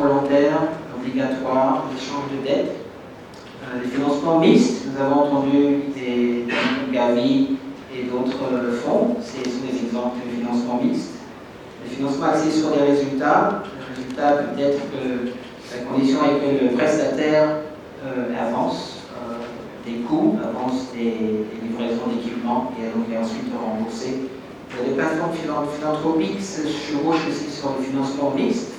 volontaires, obligatoires, l'échange de dettes, les financements mixtes. Nous avons entendu des Gavi et d'autres fonds, ce sont des exemples de financement mixte. Les financements axés sur des résultats. Le résultat peut être que la condition est que le prestataire avance des coûts, avance des livraisons d'équipements et donc est ensuite remboursé. Les plateformes philanthropiques se chevauchent aussi sur le financement mixte.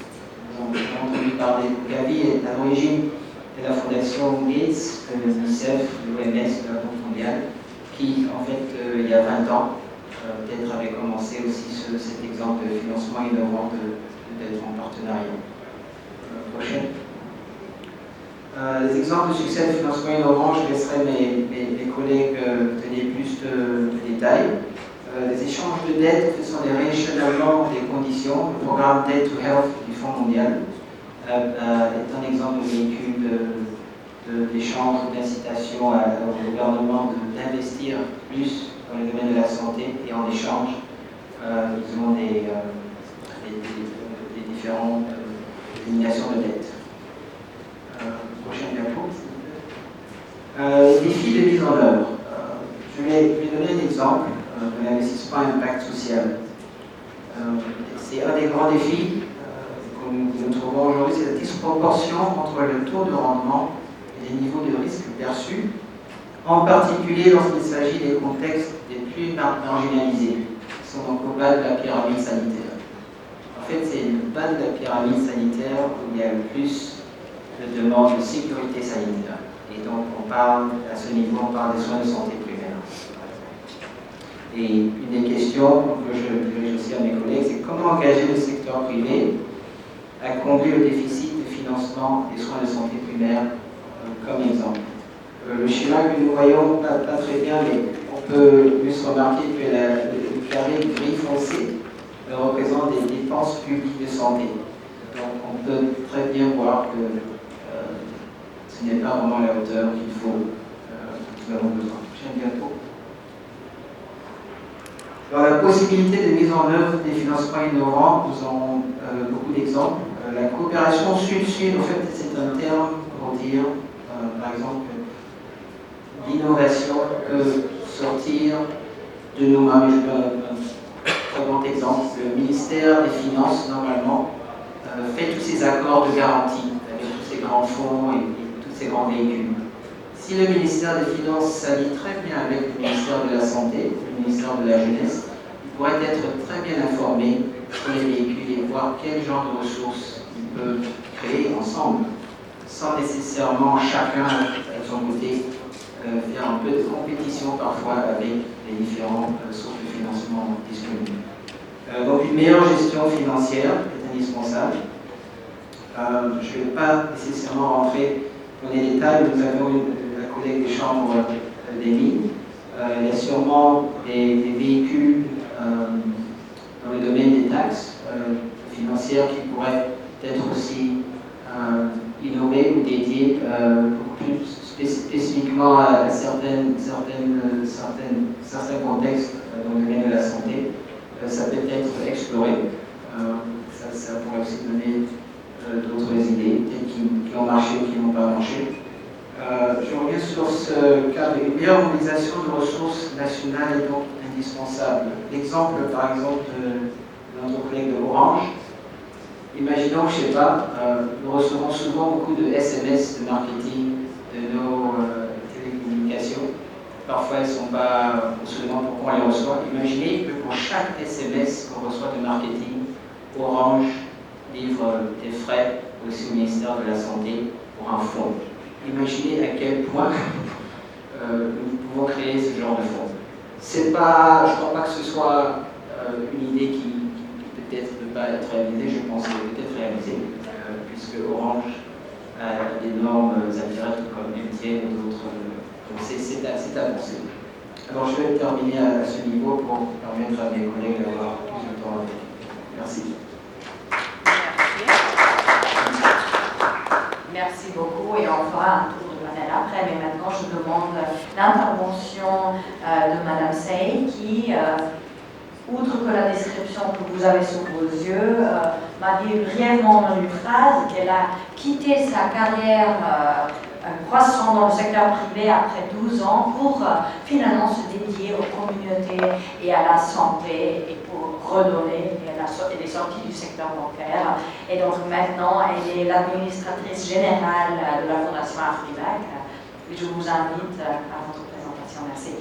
Nous avons entendu parler de Gavi est à l'origine de la fondation Gates, l'UNICEF, l'OMS, la Banque mondiale, qui en fait il y a 20 ans peut-être avait commencé aussi cet exemple de financement innovant d'être en partenariat. Prochaine. Les exemples de succès de financement innovant, je laisserai mes collègues donner plus de détails. Les échanges de dettes sont des rééchelonnements des conditions. Le programme Debt to Health du Fonds mondial est un exemple de véhicule d'échange ou d'incitation au gouvernement d'investir plus dans le domaine de la santé et en échange, ils ont des différentes éliminations de dettes. Prochaine diapo. Défis de mise en œuvre. Je vais donner un exemple de l'investissement à impact social. C'est un des grands défis que nous trouvons aujourd'hui, c'est la disproportion entre le taux de rendement et les niveaux de risque perçus, en particulier lorsqu'il s'agit des contextes les plus marginalisés, qui sont donc au bas de la pyramide sanitaire. En fait, c'est le bas de la pyramide sanitaire où il y a le plus de demandes de sécurité sanitaire. Et donc, à ce niveau, on parle des soins de santé primaire. Et une des questions que je dirige aussi à mes collègues, c'est comment engager le secteur privé à combler le déficit de financement des soins de santé primaire, comme exemple. Le schéma que nous voyons, pas très bien, mais on peut juste remarquer que le carré gris foncé représente des dépenses publiques de santé. Donc on peut très bien voir que ce n'est pas vraiment la hauteur qu'il faut, nous avons besoin. Prochaine diapo. Alors, la possibilité de mise en œuvre des financements innovants, nous avons beaucoup d'exemples. La coopération sud-sud, en fait, c'est un terme pour dire, par exemple, l'innovation peut sortir de nous-mêmes. Je donne un très bon exemple. Le ministère des Finances, normalement, fait tous ces accords de garantie avec tous ces grands fonds et tous ces grands véhicules. Si le ministère des Finances s'allie très bien avec le ministère de la Santé, le ministère de la Jeunesse, il pourrait être très bien informé sur les véhicules et voir quel genre de ressources ils peuvent créer ensemble, sans nécessairement chacun, de son côté, faire un peu de compétition parfois avec les différentes sources de financement disponibles. Donc une meilleure gestion financière est indispensable. Je ne vais pas nécessairement rentrer dans les détails. Nous avons la collègue des chambres des mines. Il y a sûrement des véhicules dans le domaine des taxes financières qui pourraient être aussi innovés ou dédiés beaucoup plus spécifiquement à certains contextes dans le domaine de la santé. Ça peut être exploré. Ça pourrait aussi donner d'autres idées, peut-être qui ont marché ou qui n'ont pas marché. Je reviens sur ce cas. Une meilleure mobilisation de ressources nationales est donc indispensable. L'exemple, par exemple, de notre collègue de Orange. Imaginons, je ne sais pas, nous recevons souvent beaucoup de SMS de marketing de nos télécommunications. Parfois, elles ne sont pas, on se demande pourquoi on les reçoit. Imaginez que pour chaque SMS qu'on reçoit de marketing, Orange livre des frais aussi au ministère de la Santé pour un fonds. Imaginez à quel point nous pouvons créer ce genre de fonds. C'est pas, je ne crois pas que ce soit une idée qui peut-être ne peut pas être réalisée, je pense qu'elle peut être réalisée, puisque Orange a d'énormes intérêts comme MTN ou d'autres. Donc c'est avancé. Alors je vais terminer à ce niveau pour permettre à mes collègues d'avoir plus de temps avec. Merci. Merci beaucoup et on fera un tour de panel après, mais maintenant je demande l'intervention de Madame Sey qui, outre que la description que vous avez sous vos yeux, m'a dit brièvement dans une phrase qu'elle a quitté sa carrière croissant dans le secteur privé après 12 ans pour finalement se dédier aux communautés et à la santé et pour redonner. Elle est sortie du secteur bancaire et donc maintenant elle est l'administratrice générale de la Fondation Afrivac. Je vous invite à votre présentation. Merci.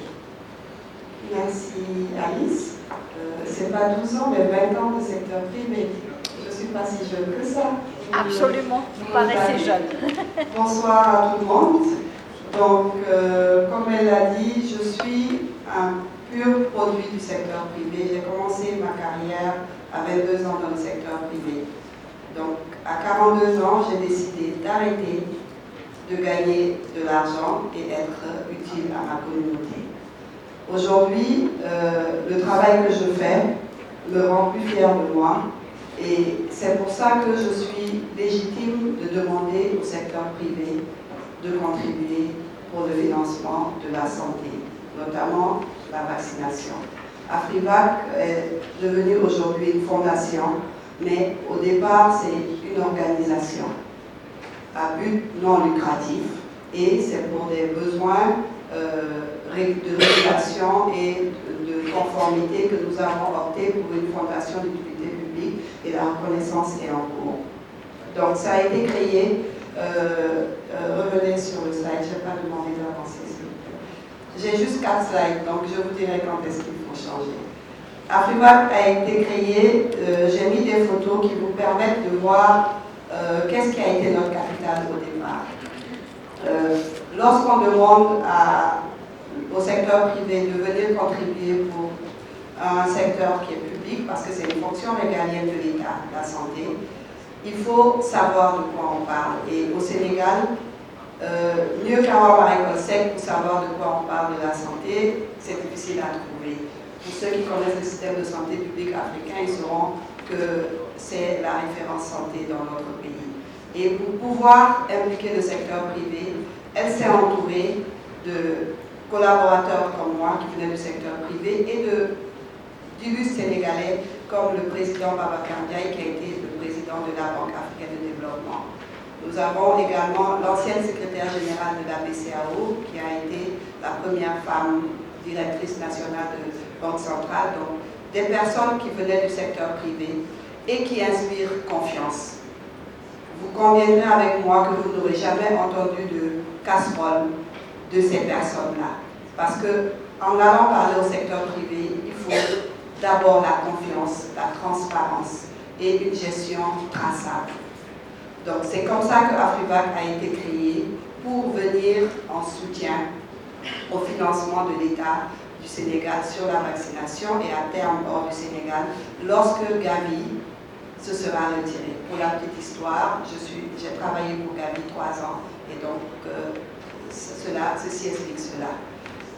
Merci Alice. C'est pas 12 ans mais 20 ans de secteur privé. Je ne suis pas si jeune que ça. Absolument, vous paraissez jeune. Bonsoir à tout le monde. Donc, comme elle l'a dit, je suis un pur produit du secteur privé. J'ai commencé ma carrière à 22 ans dans le secteur privé. Donc, à 42 ans, j'ai décidé d'arrêter de gagner de l'argent et être utile à ma communauté. Aujourd'hui, le travail que je fais me rend plus fière de moi. Et c'est pour ça que je suis légitime de demander au secteur privé de contribuer pour le financement de la santé, notamment la vaccination. Afrivac est devenue aujourd'hui une fondation, mais au départ c'est une organisation à but non lucratif et c'est pour des besoins de régulation et de conformité que nous avons opté pour une fondation d'utilité publique et la reconnaissance est en cours. Donc ça a été créé, revenez sur le slide, je n'ai pas demandé d'avancer s'il vous plaît. J'ai juste 4 slides, donc je vous dirai quand est-ce qu'il faut changer. Afrivac a été créé, j'ai mis des photos qui vous permettent de voir qu'est-ce qui a été notre capital au départ. Lorsqu'on demande au secteur privé de venir contribuer pour un secteur qui est public, parce que c'est une fonction régalienne de l'État, la santé, il faut savoir de quoi on parle. Et au Sénégal, mieux qu'avoir la école sec pour savoir de quoi on parle de la santé, c'est difficile à trouver. Pour ceux qui connaissent le système de santé publique africain, ils sauront que c'est la référence santé dans notre pays. Et pour pouvoir impliquer le secteur privé, elle s'est entourée de collaborateurs comme moi qui venaient du secteur privé et d'illustres Sénégalais comme le président Babacar Ndiaye qui a été le président de la Banque africaine de développement. Nous avons également l'ancienne secrétaire générale de la BCAO qui a été la première femme directrice nationale de Banque centrale, donc des personnes qui venaient du secteur privé et qui inspirent confiance. Vous conviendrez avec moi que vous n'aurez jamais entendu de casserole de ces personnes-là. Parce qu'en allant parler au secteur privé, il faut d'abord la confiance, la transparence et une gestion traçable. Donc c'est comme ça que Afrivac a été créé pour venir en soutien au financement de l'État du Sénégal sur la vaccination et à terme hors du Sénégal lorsque Gavi se sera retiré. Pour la petite histoire, j'ai travaillé pour Gavi 3 ans et donc ceci explique cela.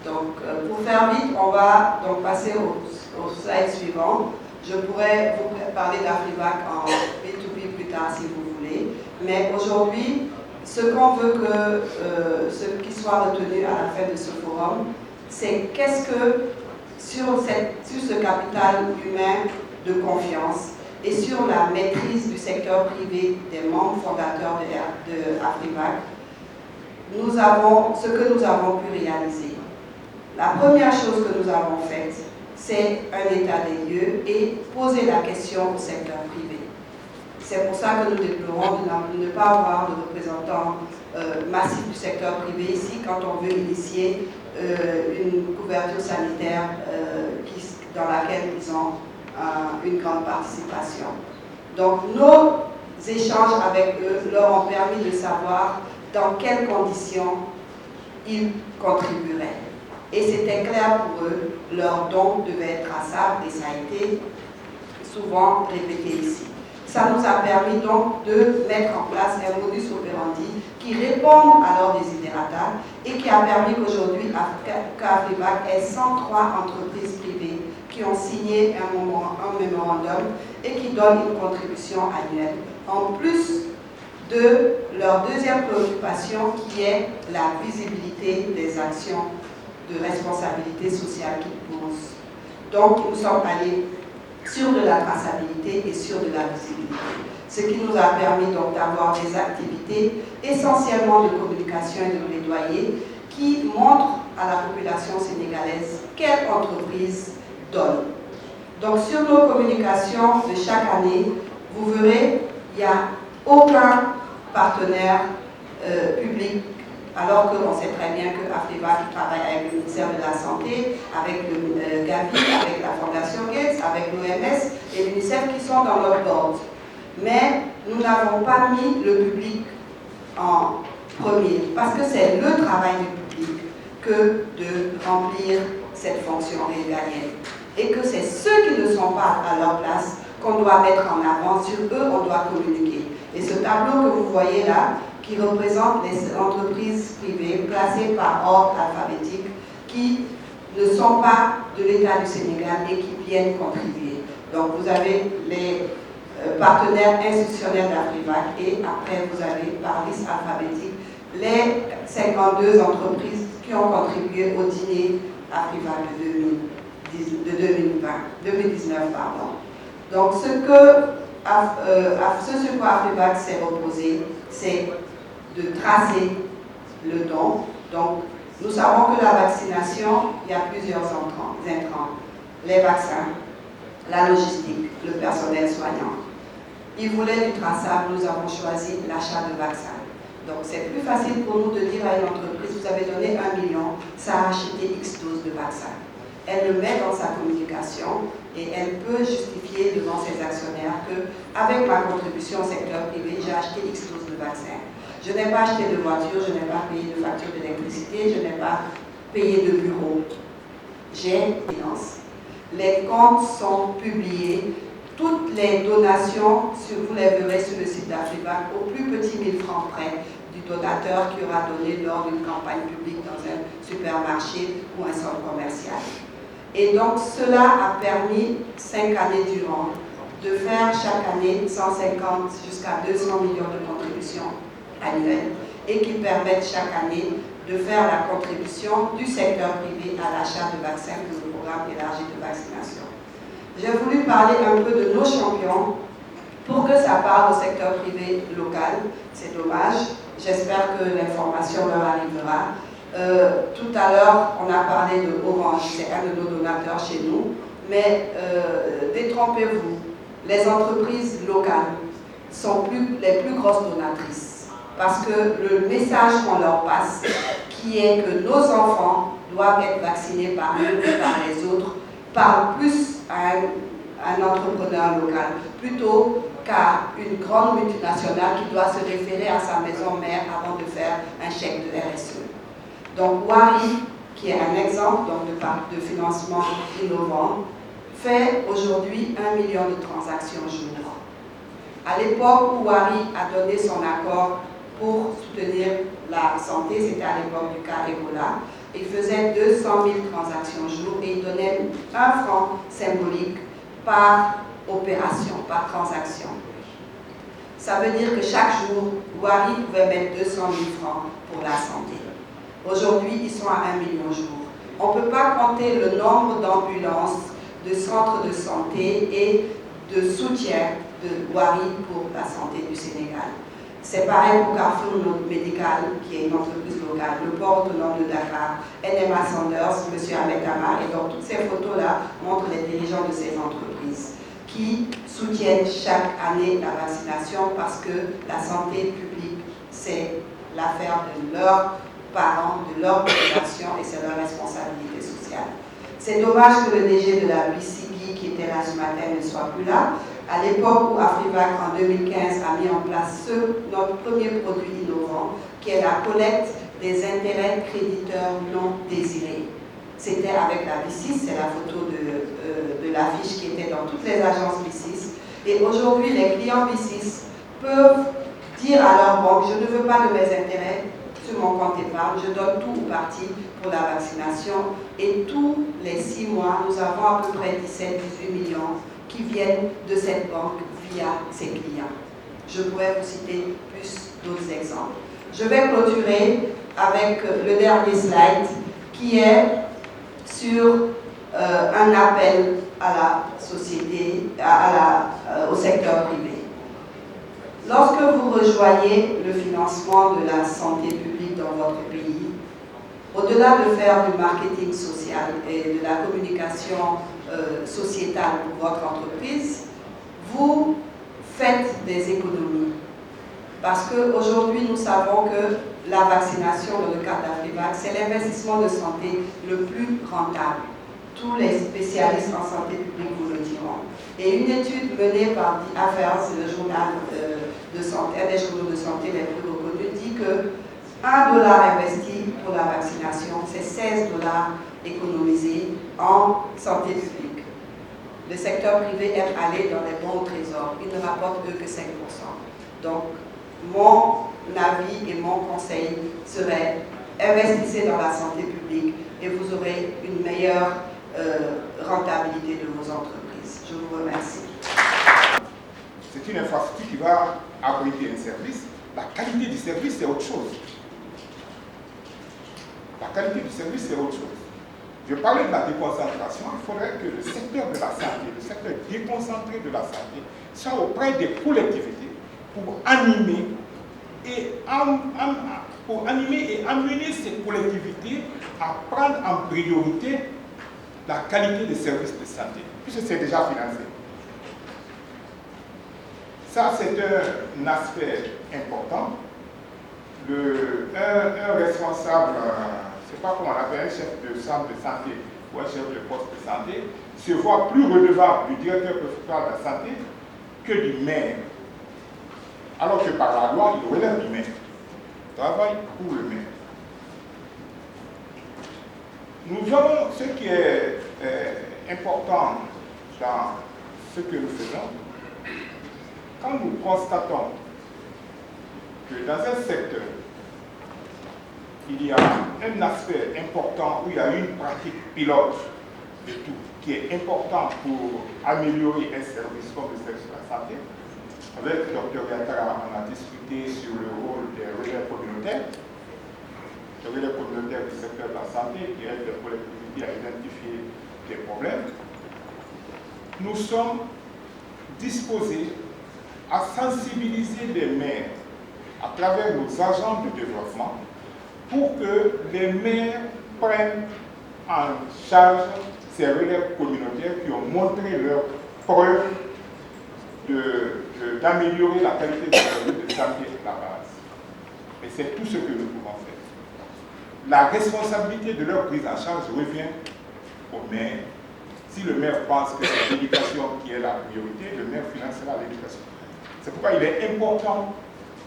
Donc pour faire vite, on va donc passer au slide suivant. Je pourrais vous parler d'Afrivac en B2B plus tard si vous voulez, mais aujourd'hui, ce qu'on veut ce qui soit retenu à la fin de ce forum, c'est qu'est-ce que sur ce capital humain de confiance et sur la maîtrise du secteur privé des membres fondateurs de Afrivac, ce que nous avons pu réaliser. La première chose que nous avons faite, c'est un état des lieux et poser la question au secteur privé. C'est pour ça que nous déplorons de ne pas avoir de représentants massifs du secteur privé ici quand on veut initier une couverture sanitaire dans laquelle ils ont une grande participation. Donc nos échanges avec eux leur ont permis de savoir dans quelles conditions ils contribueraient. Et c'était clair pour eux, leur don devait être traçable et ça a été souvent répété ici. Ça nous a permis donc de mettre en place un modus operandi qui réponde à leurs desiderata et qui a permis qu'aujourd'hui, qu'Afrivac ait 103 entreprises privées qui ont signé un mémorandum et qui donnent une contribution annuelle, en plus de leur deuxième préoccupation qui est la visibilité des actions de responsabilité sociale qu'ils posent. Donc, nous sommes allés sur de la traçabilité et sur de la visibilité. Ce qui nous a permis donc d'avoir des activités essentiellement de communication et de plaidoyer qui montrent à la population sénégalaise quelle entreprise donne. Donc sur nos communications de chaque année, vous verrez, il n'y a aucun partenaire public, alors qu'on sait très bien que Afrivac travaille avec le ministère de la Santé, avec le Gavi, avec la Fondation Gates, avec l'OMS et l'UNICEF qui sont dans notre board. Mais nous n'avons pas mis le public en premier, parce que c'est le travail du public que de remplir cette fonction régalienne. Et que c'est ceux qui ne sont pas à leur place qu'on doit mettre en avant, sur eux on doit communiquer. Et ce tableau que vous voyez là, qui représente les entreprises privées placées par ordre alphabétique, qui ne sont pas de l'État du Sénégal et qui viennent contribuer. Donc vous avez les partenaires institutionnels d'Afrivac et après vous avez par liste alphabétique les 52 entreprises qui ont contribué au dîner Afrivac de 2019. Donc ce sur quoi Afrivac s'est reposé, c'est de tracer le don. Donc nous savons que la vaccination, il y a plusieurs intrants. Les vaccins, la logistique, le personnel soignant. Ils voulaient du traçable, nous avons choisi l'achat de vaccins. Donc c'est plus facile pour nous de dire à une entreprise, vous avez donné 1 million, ça a acheté X doses de vaccins. Elle le met dans sa communication et elle peut justifier devant ses actionnaires que, avec ma contribution au secteur privé, j'ai acheté X doses de vaccins. Je n'ai pas acheté de voiture, je n'ai pas payé de facture d'électricité, je n'ai pas payé de bureau. J'ai finance. Les comptes sont publiés. Toutes les donations, vous les verrez sur le site d'Afrivac, au plus petit 1000 francs près du donateur qui aura donné lors d'une campagne publique dans un supermarché ou un centre commercial. Et donc cela a permis 5 années durant de faire chaque année 150 jusqu'à 200 millions de contributions annuelles et qui permettent chaque année de faire la contribution du secteur privé à l'achat de vaccins pour le programme élargi de vaccination. J'ai voulu parler un peu de nos champions pour que ça parle au secteur privé local. C'est dommage. J'espère que l'information leur arrivera. Tout à l'heure, on a parlé de Orange, c'est un de nos donateurs chez nous. Mais détrompez-vous, les entreprises locales sont les plus grosses donatrices. Parce que le message qu'on leur passe, qui est que nos enfants doivent être vaccinés par eux et par les autres, parle plus à un entrepreneur local, plutôt qu'à une grande multinationale qui doit se référer à sa maison mère avant de faire un chèque de RSE. Donc Wari, qui est un exemple de financement innovant, fait aujourd'hui 1 million de transactions jour. À l'époque où Wari a donné son accord pour soutenir la santé, c'était à l'époque du cas Ebola, il faisait 200 000 transactions jour et il donnait 1 franc symbolique par opération, par transaction. Ça veut dire que chaque jour, Wari pouvait mettre 200 000 francs pour la santé. Aujourd'hui, ils sont à 1 million jour. On ne peut pas compter le nombre d'ambulances, de centres de santé et de soutien de Wari pour la santé du Sénégal. C'est pareil pour Carrefour Médical, qui est une entreprise locale, le port autonome de Dakar, NMA Sanders, M. Ahmed Amar, et donc toutes ces photos-là montrent les dirigeants de ces entreprises qui soutiennent chaque année la vaccination parce que la santé publique, c'est l'affaire de leurs parents, de leur population et c'est leur responsabilité sociale. C'est dommage que le DG de la BCG, qui était là ce matin, ne soit plus là. À l'époque où Afrivac, en 2015, a mis en place notre premier produit innovant, qui est la collecte des intérêts créditeurs non désirés. C'était avec la B6, c'est la photo de l'affiche qui était dans toutes les agences B6. Et aujourd'hui, les clients B6 peuvent dire à leur banque, je ne veux pas de mes intérêts sur mon compte épargne, je donne tout ou partie pour la vaccination. Et tous les 6 mois, nous avons à peu près 17-18 millions qui viennent de cette banque via ses clients. Je pourrais vous citer plus d'autres exemples. Je vais clôturer avec le dernier slide qui est sur un appel à la société, au secteur privé. Lorsque vous rejoignez le financement de la santé publique dans votre pays, au-delà de faire du marketing social et de la communication sociétale pour votre entreprise, vous faites des économies. Parce qu'aujourd'hui, nous savons que la vaccination, dans le cadre d'Afrivac, c'est l'investissement de santé le plus rentable. Tous les spécialistes en santé publique vous le diront. Et une étude menée par The Affairs, le journal de santé, un des journaux de santé les plus reconnus, dit que $1 investi pour la vaccination, c'est $16 économisés en santé publique. Le secteur privé est allé dans les bons trésors. Il ne rapporte que 5%. Donc, mon avis et mon conseil serait investissez dans la santé publique et vous aurez une meilleure rentabilité de vos entreprises. Je vous remercie. C'est une infrastructure qui va abriter un service. La qualité du service, c'est autre chose. La qualité du service, c'est autre chose. Je parlais de la déconcentration. Il faudrait que le secteur de la santé, le secteur déconcentré de la santé, soit auprès des collectivités pour animer et amener ces collectivités à prendre en priorité la qualité des services de santé, puisque c'est déjà financé. Ça, c'est un aspect important. Un responsable, je ne sais pas comment on appelle, un chef de centre de santé ou un chef de poste de santé, se voit plus redevable du directeur préfectoral de la santé que du maire. Alors que par la loi, il relève du maire. Il travaille pour le maire. Nous avons ce qui est important dans ce que nous faisons. Quand nous constatons que dans un secteur, il y a un aspect important où il y a une pratique pilote de tout, qui est important pour améliorer un service comme le service de la santé. Avec le Dr Yatara, on a discuté sur le rôle des relais communautaires. Les relais communautaires du secteur de la santé qui aident les collectivités à identifier des problèmes. Nous sommes disposés à sensibiliser les maires à travers nos agents de développement pour que les maires prennent en charge ces relais communautaires qui ont montré leur preuve d'améliorer la qualité des services de santé à la base. Et c'est tout ce que nous pouvons faire. La responsabilité de leur prise en charge revient au maire. Si le maire pense que c'est l'éducation qui est la priorité, le maire financera l'éducation. C'est pourquoi il est important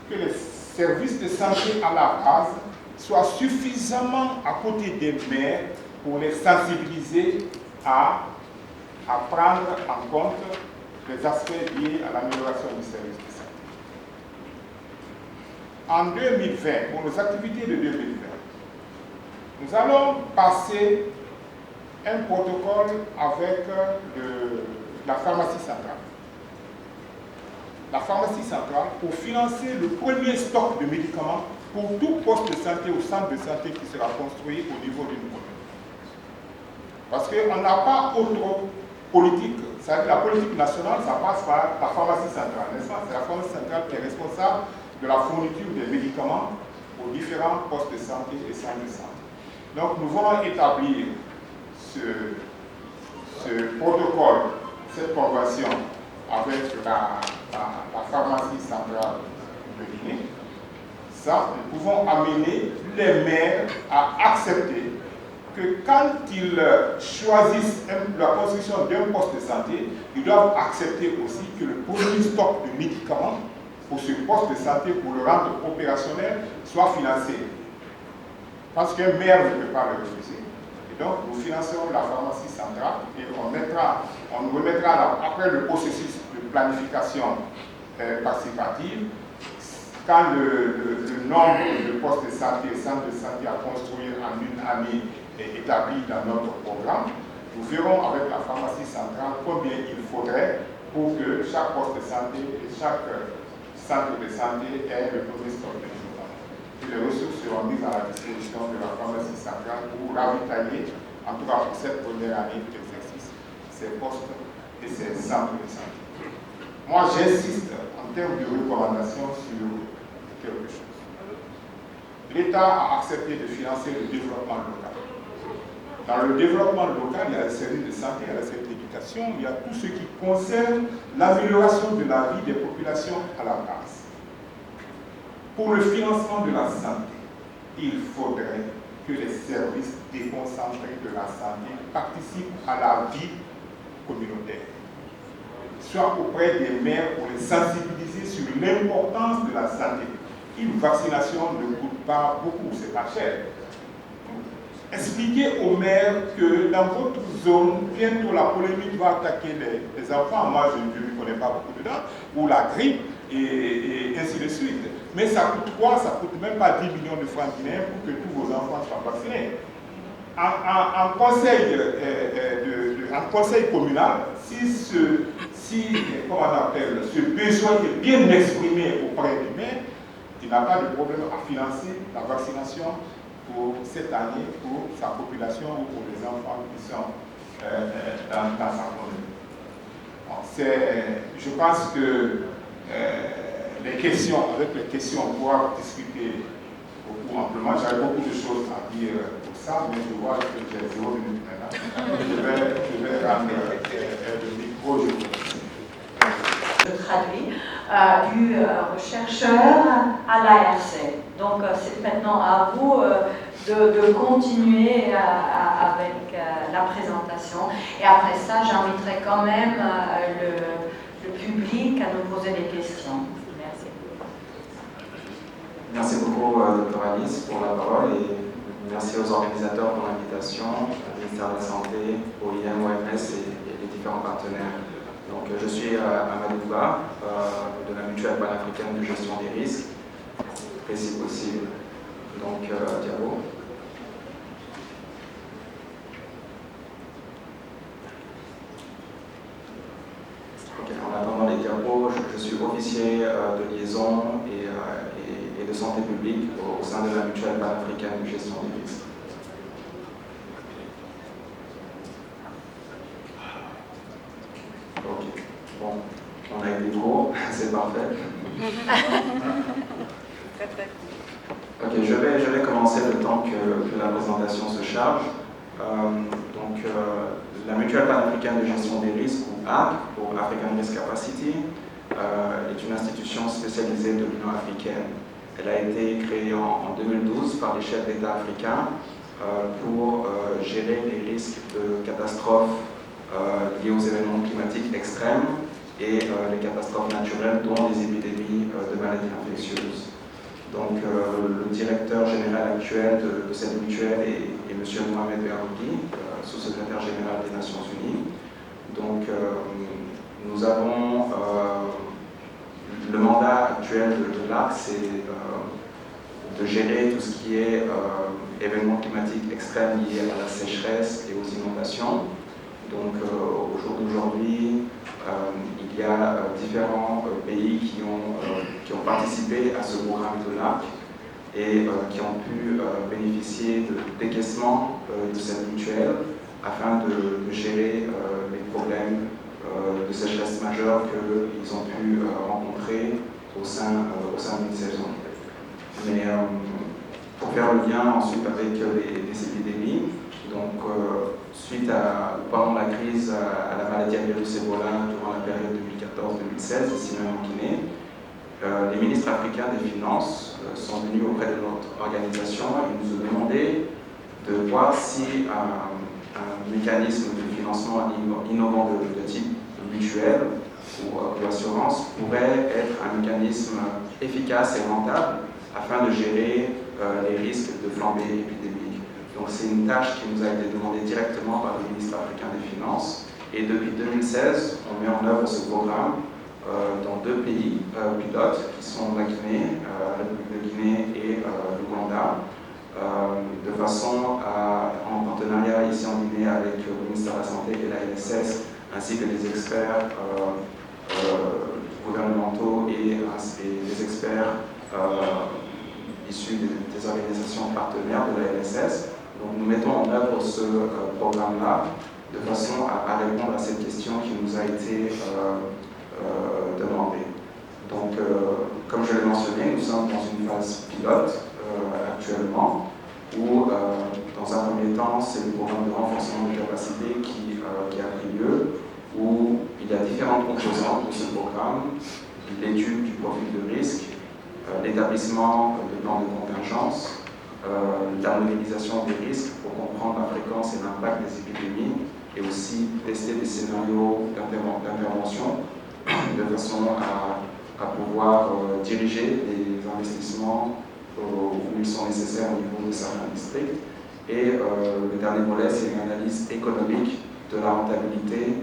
que les services de santé à la base soient suffisamment à côté des maires pour les sensibiliser à prendre en compte les aspects liés à l'amélioration du service de santé. En 2020, pour nos activités de 2020, nous allons passer un protocole avec la pharmacie centrale. La pharmacie centrale pour financer le premier stock de médicaments pour tout poste de santé ou centre de santé qui sera construit au niveau d'une commune. Parce qu'on n'a pas autre politique. C'est-à-dire la politique nationale, ça passe par la pharmacie centrale, n'est-ce pas? C'est la pharmacie centrale qui est responsable de la fourniture des médicaments aux différents postes de santé et centres de santé. Donc nous voulons établir ce protocole, cette convention avec la pharmacie centrale de Guinée. Ça, nous pouvons amener les maires à accepter que quand ils choisissent la construction d'un poste de santé, ils doivent accepter aussi que le premier stock de médicaments pour ce poste de santé, pour le rendre opérationnel, soit financé. Parce qu'un maire ne peut pas le refuser. Et donc, nous financerons la pharmacie centrale et on nous remettra après le processus de planification participative, quand le nombre de postes de santé et centres de santé à construire en une année est établi dans notre programme, nous verrons avec la pharmacie centrale combien il faudrait pour que chaque poste de santé et chaque centre de santé ait le premier stock de médicaments. Et les ressources seront mises à la disposition de la pharmacie centrale pour ravitailler, en tout cas pour cette première année d'exercice, ces postes et ses centres de santé. Moi, j'insiste en termes de recommandations sur quelque chose. L'État a accepté de financer le développement local. Dans le développement local, il y a les services de santé, il y a les services d'éducation, il y a tout ce qui concerne l'amélioration de la vie des populations à la base. Pour le financement de la santé, il faudrait que les services déconcentrés de la santé participent à la vie communautaire, soit auprès des maires pour les sensibiliser sur l'importance de la santé. Une vaccination ne coûte pas beaucoup, c'est pas cher. Expliquez aux maires que dans votre zone, bientôt la polémique va attaquer les enfants, moi je ne connais pas beaucoup dedans, ou la grippe, et ainsi de suite. Mais ça coûte quoi? Ça coûte même pas 10 millions de francs guinéens pour que tous vos enfants soient vaccinés. En conseil communal, si comment on appelle, ce besoin est bien exprimé auprès du maire, il n'a pas de problème à financer la vaccination pour cette année, pour sa population ou pour les enfants qui sont dans sa commune. Je pense que avec les questions, on pourra discuter beaucoup amplement. J'avais beaucoup de choses à dire pour ça, mais je vois que j'ai 0 minutes maintenant. Je vais rendre le micro. Je traduis du chercheur à l'ARC. Donc c'est maintenant à vous de continuer avec la présentation. Et après ça, j'inviterai quand même le public à nous poser des questions. Merci. Merci beaucoup, Dr. Alice, pour la parole et merci aux organisateurs pour l'invitation, au ministère de la Santé, au IM, OMS et les différents partenaires. Donc, je suis Amadou Ba, de la Mutuelle panafricaine de gestion des risques, et si possible. Donc, diabo. Okay, en attendant les diapos, je suis officier de liaison et de santé publique au sein de la Mutuelle panafricaine de gestion des risques. Ok, bon, on a été court, c'est parfait. Ok, je vais commencer le temps que la présentation se charge. La Mutuelle panafricaine de gestion des risques, ou ANC, pour African Risk Capacity, est une institution spécialisée de l'Union africaine. Elle a été créée en 2012 par les chefs d'État africains pour gérer les risques de catastrophes liées aux événements climatiques extrêmes et les catastrophes naturelles, dont les épidémies de maladies infectieuses. Donc, le directeur général actuel de cette mutuelle est M. Mohamed Berougui, sous-secrétaire général des Nations Unies. Donc, nous avons le mandat actuel de l'ARC, c'est de gérer tout ce qui est événements climatiques extrêmes liés à la sécheresse et aux inondations. Donc, au jour d'aujourd'hui, il y a différents pays qui ont participé à ce programme de l'ARC et qui ont pu bénéficier de décaissements de cette mutuelle afin de gérer les problèmes de sécheresse majeure qu'ils ont pu rencontrer au sein d'une saison. Mais pour faire le lien ensuite avec les épidémies, donc pendant la crise à la maladie à virus Ebola durant la période 2014-2016, ici même en Guinée, les ministres africains des Finances sont venus auprès de notre organisation et nous ont demandé de voir si un mécanisme de financement innovant de type mutuel ou d'assurance pourrait être un mécanisme efficace et rentable afin de gérer les risques de flambée épidémique. Donc c'est une tâche qui nous a été demandée directement par le ministre africain des Finances et depuis 2016, on met en œuvre ce programme dans 2 pays pilotes qui sont la Guinée, la République de Guinée et l'Ouganda, de façon en partenariat ici en Guinée avec le ministère de la Santé et la NSS, ainsi que des experts gouvernementaux et des experts issus des organisations partenaires de la NSS. Donc nous mettons en œuvre ce programme-là de façon à répondre à cette question qui nous a été demandée. Donc, comme je l'ai mentionné, nous sommes dans une phase pilote actuellement, où dans un premier temps, c'est le programme de renforcement des capacités qui a pris lieu, où il y a différentes composantes de ce programme: l'étude du profil de risque, l'établissement de plans de contingence, la modélisation des risques pour comprendre la fréquence et l'impact des épidémies, et aussi tester des scénarios d'intervention de façon à pouvoir diriger les investissements où ils sont nécessaires au niveau de certains districts. Et le dernier volet, c'est une analyse économique de la rentabilité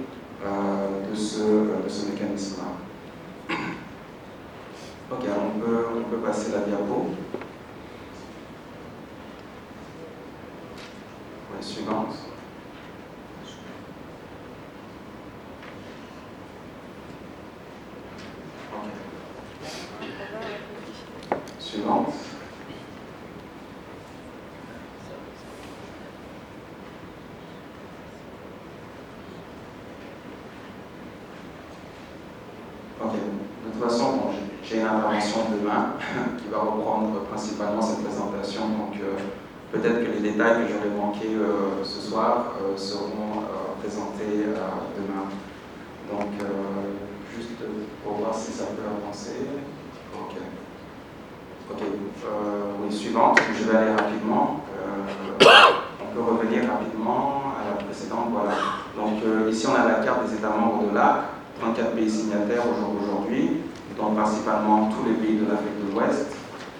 de ce mécanisme-là. Ok, on peut passer la diapo. Oui, suivante. Ok. Suivante. Ok. De toute façon, bon, j'ai une intervention demain qui va reprendre principalement cette présentation, donc peut-être que les détails que j'aurais manqués ce soir seront présentés demain. Donc, juste pour voir si ça peut avancer. Ok. Ok. Oui, suivante. Je vais aller rapidement. On peut revenir rapidement à la précédente. Voilà. Donc, ici, on a la carte des États membres de l'ARC. 34 pays signataires au jour d'aujourd'hui, dont principalement tous les pays de l'Afrique de l'Ouest,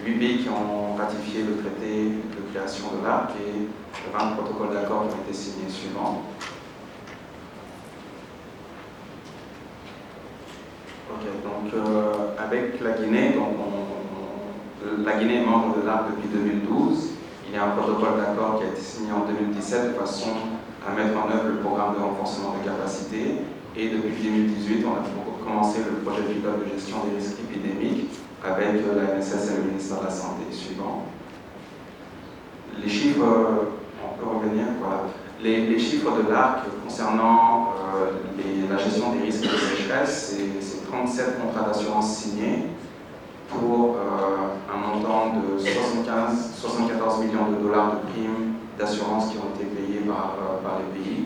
8 pays qui ont ratifié le traité de création de l'ARC et 20 protocoles d'accord qui ont été signés suivants. Ok, donc avec la Guinée, la Guinée est membre de l'ARC depuis 2012. Il y a un protocole d'accord qui a été signé en 2017 de façon à mettre en œuvre le programme de renforcement des capacités. Et depuis 2018, on a commencé le projet pilote de gestion des risques épidémiques avec la NSS et le ministère de la Santé. Suivant. Les chiffres, on peut revenir, voilà. Les chiffres de l'ARC concernant la gestion des risques de sécheresse, c'est 37 contrats d'assurance signés pour un montant de 74 millions de dollars de primes d'assurance qui ont été payées par les pays,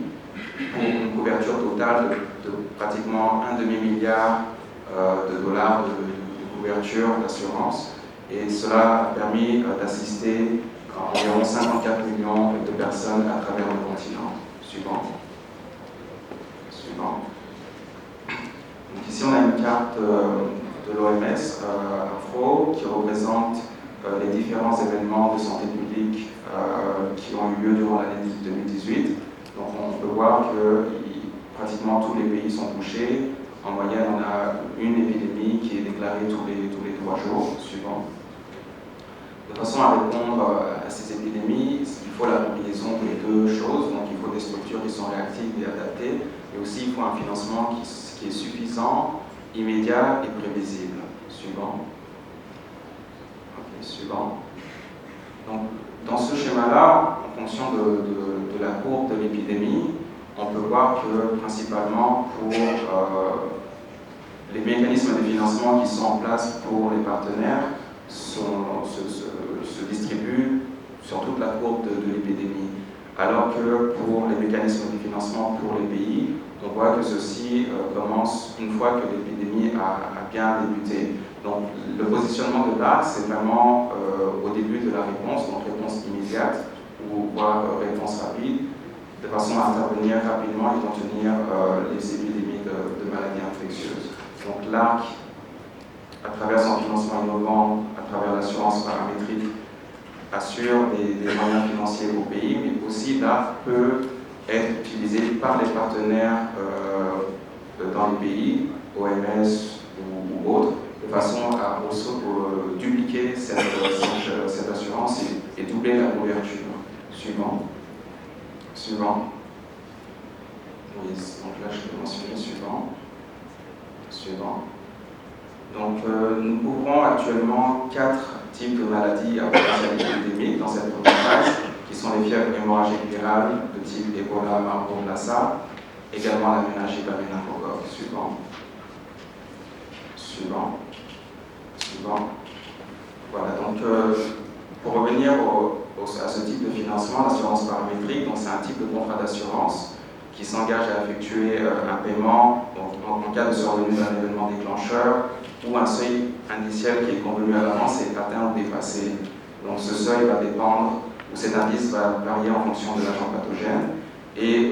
pour une couverture totale de pratiquement un demi-milliard de dollars de couverture d'assurance. Et cela a permis d'assister environ 54 millions de personnes à travers le continent. Suivant. Suivant. Donc ici, on a une carte de l'OMS, Afro, qui représente les différents événements de santé publique qui ont eu lieu durant l'année 2018. Donc on peut voir que pratiquement tous les pays sont touchés. En moyenne, on a une épidémie qui est déclarée tous les 3 jours. Suivant. De façon à répondre à ces épidémies, il faut la combinaison des deux choses. Donc il faut des structures qui sont réactives et adaptées, et aussi il faut un financement qui est suffisant, immédiat et prévisible. Suivant. Ok, suivant. Donc, dans ce schéma-là, en fonction de la courbe de l'épidémie, on peut voir que principalement pour les mécanismes de financement qui sont en place pour les partenaires se distribuent sur toute la courbe de l'épidémie. Alors que pour les mécanismes de financement pour les pays, on voit que ceci commence une fois que l'épidémie a bien débuté. Donc le positionnement de l'ARC, c'est vraiment au début de la réponse, donc réponse immédiate ou voire réponse rapide, de façon à intervenir rapidement et contenir les épidémies de maladies infectieuses. Donc l'ARC, à travers son financement innovant, à travers l'assurance paramétrique, assure des moyens financiers au pays, mais aussi l'ARC peut être utilisé par les partenaires dans les pays, OMS ou autres, de façon à aussi dupliquer cette assurance et doubler la couverture. Suivant. Suivant. Oui, donc là je vais mentionner suivant. Suivant. Donc nous couvrons actuellement 4 types de maladies à potentiel épidémique dans cette première phase. qui sont les fièvres hémorragiques virales de type Ebola, Marburg, Lassa, également la méningite, la méningocoque. Suivant. Voilà, donc pour revenir à ce type de financement, l'assurance paramétrique, donc c'est un type de contrat d'assurance qui s'engage à effectuer un paiement en cas de survenue d'un événement déclencheur ou un seuil indiciel qui est convenu à l'avance est atteint ou dépassé. Donc ce seuil va dépendre, ou cet indice va varier en fonction de l'agent pathogène. Et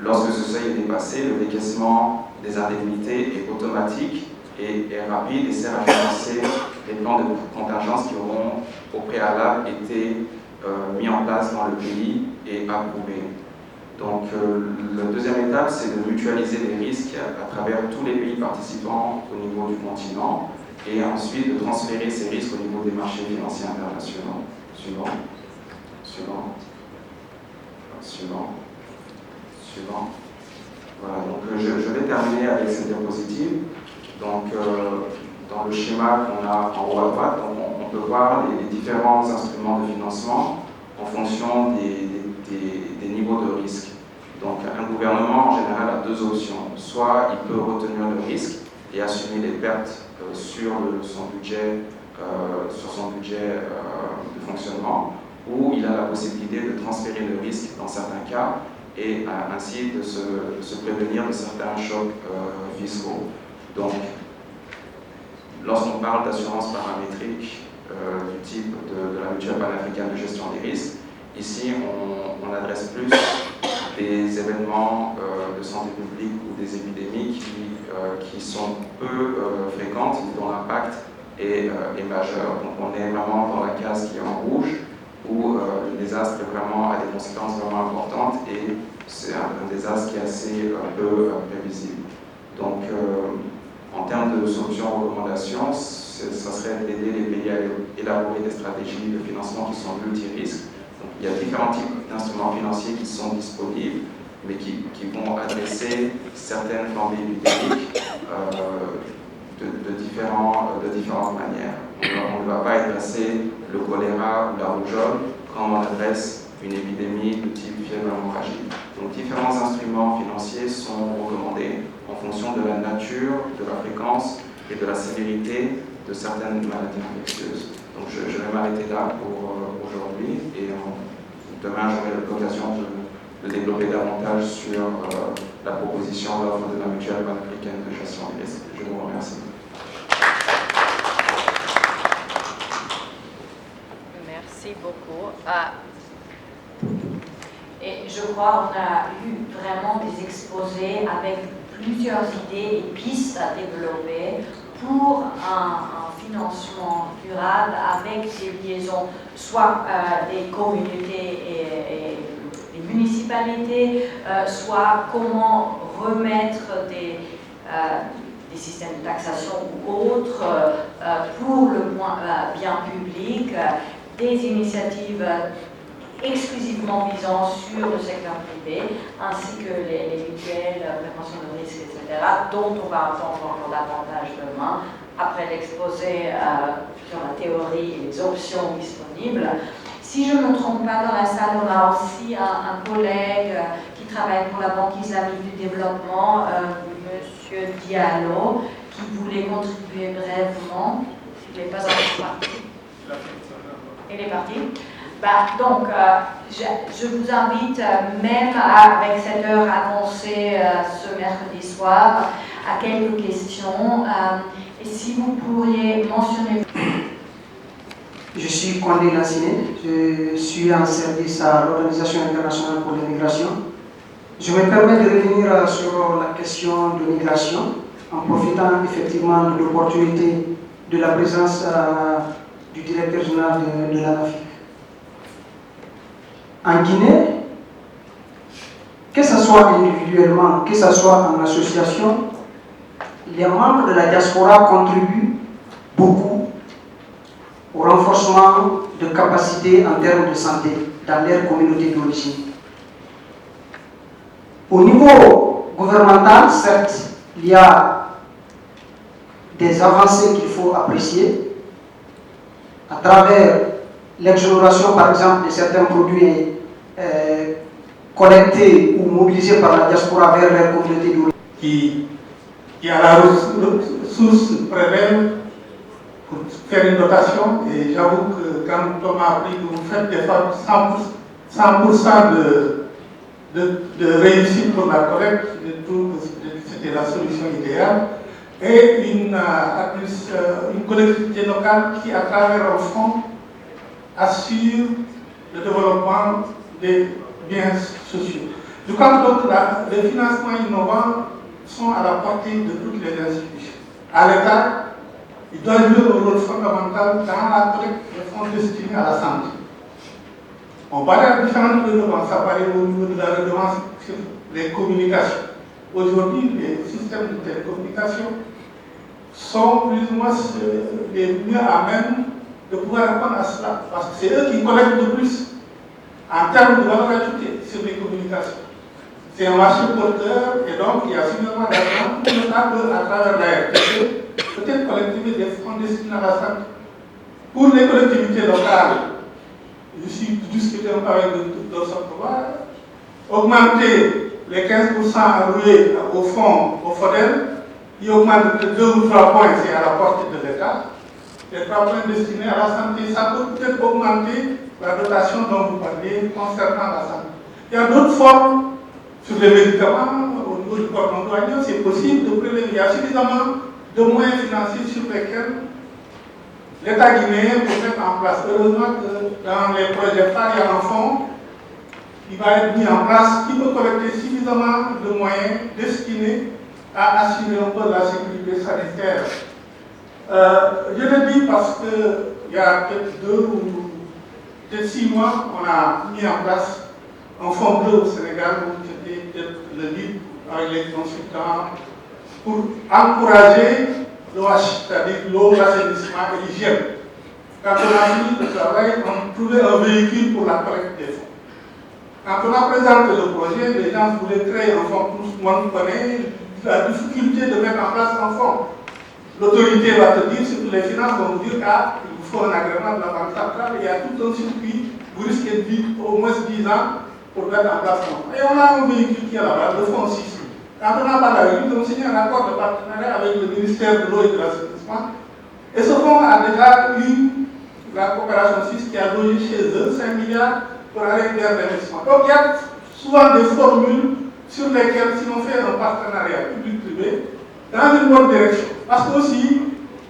lorsque ce seuil est dépassé, le décaissement des indemnités est automatique et est rapide et sert à financer les plans de contingence qui auront au préalable été mis en place dans le pays et approuvés. Donc la deuxième étape, c'est de mutualiser les risques à travers tous les pays participants au niveau du continent et ensuite de transférer ces risques au niveau des marchés financiers internationaux. Suivant. Voilà, donc je vais terminer avec cette diapositive. Donc dans le schéma qu'on a en haut à droite, on peut voir les différents instruments de financement en fonction des niveaux de risque. Donc un gouvernement en général a deux options. Soit il peut retenir le risque et assumer les pertes sur son budget de fonctionnement, ou il a la possibilité de transférer le risque dans certains cas et ainsi de se prévenir de certains chocs fiscaux. Donc, lorsqu'on parle d'assurance paramétrique du type de la mutuelle panafricaine de gestion des risques, ici on adresse plus des événements de santé publique ou des épidémies qui sont peu fréquentes, dont l'impact est majeur. Donc on est vraiment dans la case qui est en rouge, où le désastre vraiment a des conséquences vraiment importantes et c'est un désastre qui est assez peu prévisible. Donc en termes de solutions et recommandations, ça serait d'aider les pays à élaborer des stratégies de financement qui sont multirisques. Donc, il y a différents types d'instruments financiers qui sont disponibles, mais qui vont adresser certaines flambées épidémiques de différentes manières. On ne va pas adresser le choléra ou la rougeole quand on adresse une épidémie de type fièvre hémorragique. Donc différents instruments financiers sont recommandés en fonction de la nature, de la fréquence et de la sévérité de certaines maladies infectieuses. Donc je vais m'arrêter là pour aujourd'hui et demain j'aurai l'occasion de développer davantage sur la proposition d'offre de la mutuelle panafricaine de gestion des risques. Je vous remercie. Merci beaucoup. Et je crois qu'on a eu vraiment des exposés avec plusieurs idées et pistes à développer pour un financement durable avec des liaisons, soit des communautés et des municipalités, soit comment remettre des systèmes de taxation ou autres pour le bien public, des initiatives exclusivement visant sur le secteur privé, ainsi que les mutuelles, prévention de risques, etc., dont on va entendre encore davantage demain, après l'exposé sur la théorie et les options disponibles. Si je ne me trompe pas, dans la salle, on a aussi un collègue qui travaille pour la Banque islamique du développement, M. Diallo, qui voulait contribuer brièvement. Il n'est pas encore parti. Il est parti. Donc, je vous invite, même avec cette heure avancée ce mercredi soir, à quelques questions. Et si vous pourriez mentionner... Je suis Condé Lassiné, je suis en service à l'Organisation internationale pour l'immigration. Je me permets de revenir sur la question de migration, en profitant effectivement de l'opportunité de la présence du directeur général de l'ANAFIC. En Guinée, que ce soit individuellement, que ce soit en association, les membres de la diaspora contribuent beaucoup au renforcement de capacités en termes de santé dans leur communauté d'origine. Au niveau gouvernemental, certes, il y a des avancées qu'il faut apprécier à travers l'exonération, par exemple, de certains produits collectés ou mobilisés par la diaspora vers leur communauté d'origine. Qui a la ressource prélève pour faire une dotation, et j'avoue que quand on m'a appris que vous faites des femmes 100% de réussite pour la collecte, je trouve que c'était la solution idéale. Et une collectivité locale qui, à travers un fonds, assure le développement des biens sociaux. Je crois donc que les financements innovants sont à la portée de toutes les institutions. À l'État, il doit jouer un rôle fondamental dans la collecte des fonds destinés à la santé. On parle de différentes redevances, ça paraît au niveau de la redevance sur les communications. Aujourd'hui, les systèmes de télécommunication sont plus ou moins les mieux à même de pouvoir répondre à cela, parce que c'est eux qui collectent le plus en termes de valeur ajoutée sur les communications. C'est un marché porteur et donc il y a suffisamment d'argent pour l'État peut, à travers la RTP, peut-être collecter des fonds destinés à la santé. Pour les collectivités locales, je suis discuté un peu avec le Dr Sokova, augmenter les 15% alloués au fonds, au FODEL, il augmente de 2 ou 3 points, c'est à la portée de l'État. Les 3 points destinés à la santé, ça peut peut-être augmenter la dotation dont vous parliez concernant la santé. Il y a d'autres formes. Sur les médicaments, au niveau du cordon douanier, c'est possible de prélever. Il y a suffisamment de moyens financiers sur lesquels l'État guinéen peut mettre en place. Heureusement que dans les projets phares, il y a un fonds qui va être mis en place, qui peut collecter suffisamment de moyens destinés à assurer un peu la sécurité sanitaire. Je le dis parce qu'il y a peut-être 2 ou peut-être 6 mois, on a mis en place un fonds bleu au Sénégal, où j'étais le lead avec les consultants, pour encourager l'OH, c'est-à-dire l'eau, l'assainissement et l'hygiène. Quand on a fini le travail, on trouvait un véhicule pour la collecte des fonds. Quand on a présenté le projet, les gens voulaient créer un fonds, tout le monde connaît la difficulté de mettre en place un fonds. L'autorité va te dire, surtout les finances vont vous dire, ah, il vous faut un agrément de la Banque centrale, il y a tout un circuit, vous risquez de vivre au moins 10 ans pour mettre en place un fonds. Et on a un véhicule qui est là-bas, le fonds 6. Quand on a parlé avec lui, on a signé un accord de partenariat avec le ministère de l'eau et de l'assainissement. Et ce fonds a déjà eu la coopération 6 qui a logé chez eux 5 milliards pour aller vers l'investissement. Donc il y a souvent des formules sur lesquelles, si on fait un partenariat public-privé, dans une bonne direction. Parce que aussi,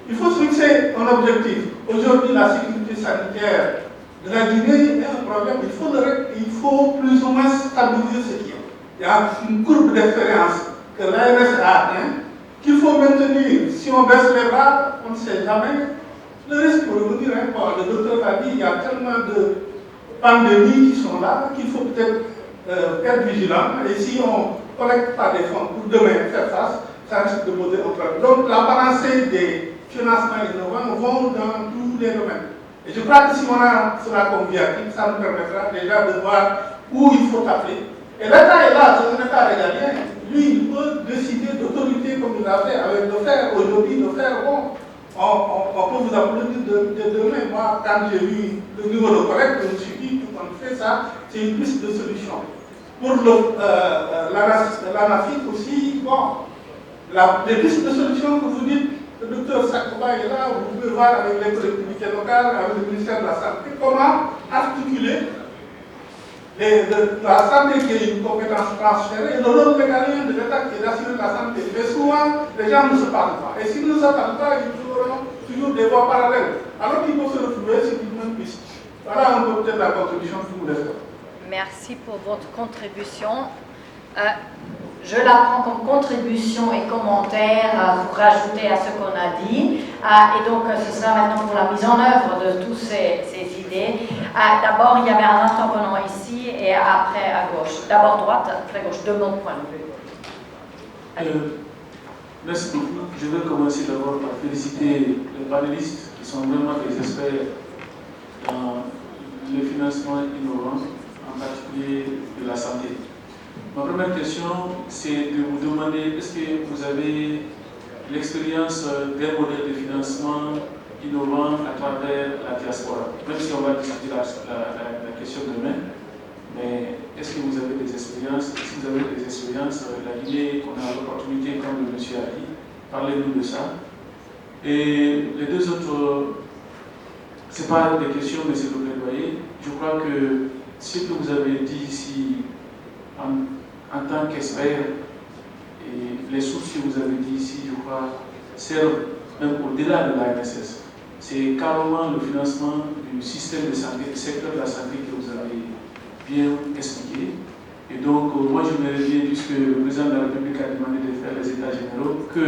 il faut se fixer un objectif. Aujourd'hui, la sécurité sanitaire de la Guinée est un problème. Il faut plus ou moins stabiliser ce qui est. Il y a une courbe d'expérience que l'ARS a atteint, qu'il faut maintenir. Si on baisse les bras, on ne sait jamais. Le risque pour revenir, le docteur a dit, il y a tellement de pandémies qui sont là qu'il faut peut-être être vigilant. Et si on ne collecte pas des fonds pour demain faire face, ça risque de poser un problème. Donc la panacée des financements innovants vont dans tous les domaines. Et je crois que si on a cela comme viatique, ça nous permettra déjà de voir où il faut appeler. Et l'État est là, c'est un État régalien. Lui, il peut décider d'autorité comme il a fait, avec de faire aujourd'hui, de faire bon. On peut vous applaudir de demain. Moi, quand j'ai vu le niveau de collecte, je me suis dit, tout on fait ça, c'est une piste de solution. Pour l'ANAFIC aussi, bon, les pistes de solution que vous dites, le docteur Sakoba est là, vous pouvez voir avec les collectivités locales, avec le ministère de la Santé, comment articuler la santé qui est une compétence transférée et le rôle régalien de l'État qui est d'assurer la santé. Mais souvent, les gens ne se parlent pas. Et s'ils ne se parlent pas, ils trouveront toujours des voies parallèles. Alors qu'ils vont se retrouver sur une même piste. Voilà un peu peut-être la contribution que vous voulez faire. Merci pour votre contribution. Je la prends comme contribution et commentaire pour rajouter à ce qu'on a dit. Et donc, ce sera maintenant pour la mise en œuvre de toutes ces idées. D'abord, il y avait un intervenant ici et après à gauche. D'abord droite, après gauche, de mon point de vue. Merci beaucoup. Je vais commencer d'abord par féliciter les panélistes qui sont vraiment des experts dans le financement innovant, en particulier de la santé. Ma première question, c'est de vous demander, est-ce que vous avez l'expérience d'un modèle de financement innovants à travers la diaspora. Même si on va discuter la question demain, mais est-ce que vous avez des expériences? Si vous avez des expériences, la Guinée, on a l'opportunité, comme le monsieur a dit, parlez-nous de ça. Et les deux autres, ce n'est pas des questions, mais c'est le plaidoyer. Je crois que ce que vous avez dit ici, en tant qu'expert, et les sources que vous avez dit ici, je crois, servent même au-delà de l'ANSS. C'est carrément le financement du système de santé, du secteur de la santé que vous avez bien expliqué. Et donc, moi, je me réjouis, puisque le président de la République a demandé de faire les États généraux, que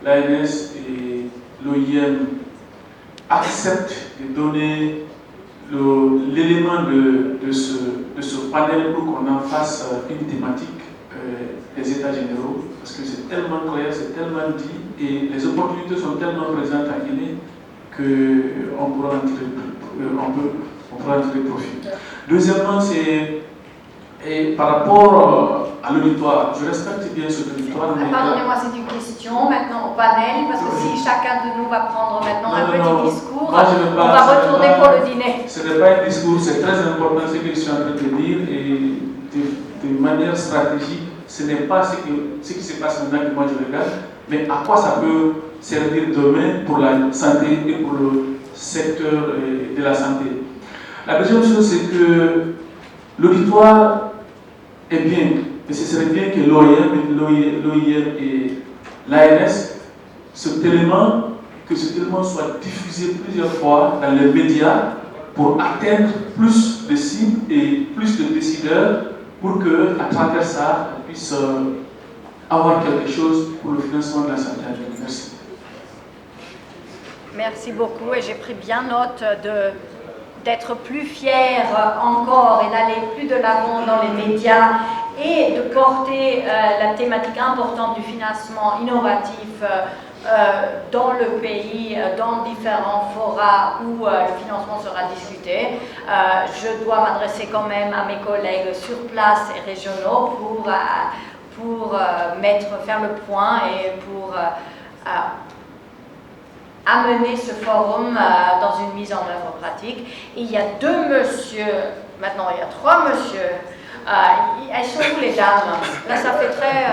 l'ANS et l'OIM acceptent de donner l'élément de ce panel pour qu'on en fasse une thématique des États généraux, parce que c'est tellement clair, c'est tellement dit, et les opportunités sont tellement présentes à Guinée qu'on pourra en tirer profit. Deuxièmement, c'est par rapport à l'auditoire. Je respecte bien ce auditoire. Pardonnez-moi, c'est une question maintenant au panel, parce que si chacun de nous va prendre maintenant un petit discours, on va retourner pour le dîner. Ce n'est pas un discours, c'est très important ce que je suis en train de dire, et de manière stratégique, ce n'est pas ce qui se passe maintenant que moi je regarde, mais à quoi ça peut servir demain pour la santé et pour le secteur de la santé. La deuxième chose, c'est que l'auditoire est bien, mais ce serait bien que l'OIM et l'ANS, cet élément soit diffusé plusieurs fois dans les médias pour atteindre plus de cibles et plus de décideurs pour qu'à travers ça, on puisse avoir quelque chose pour le financement de la santé. Merci. Merci beaucoup, et j'ai pris bien note d'être plus fier encore et d'aller plus de l'avant dans les médias et de porter la thématique importante du financement innovatif dans le pays, dans différents forats où le financement sera discuté. Je dois m'adresser quand même à mes collègues sur place et régionaux pour faire le point et pour amener ce forum dans une mise en œuvre pratique. Et il y a deux messieurs, maintenant il y a trois messieurs. Elles sont où les dames? Là ça fait très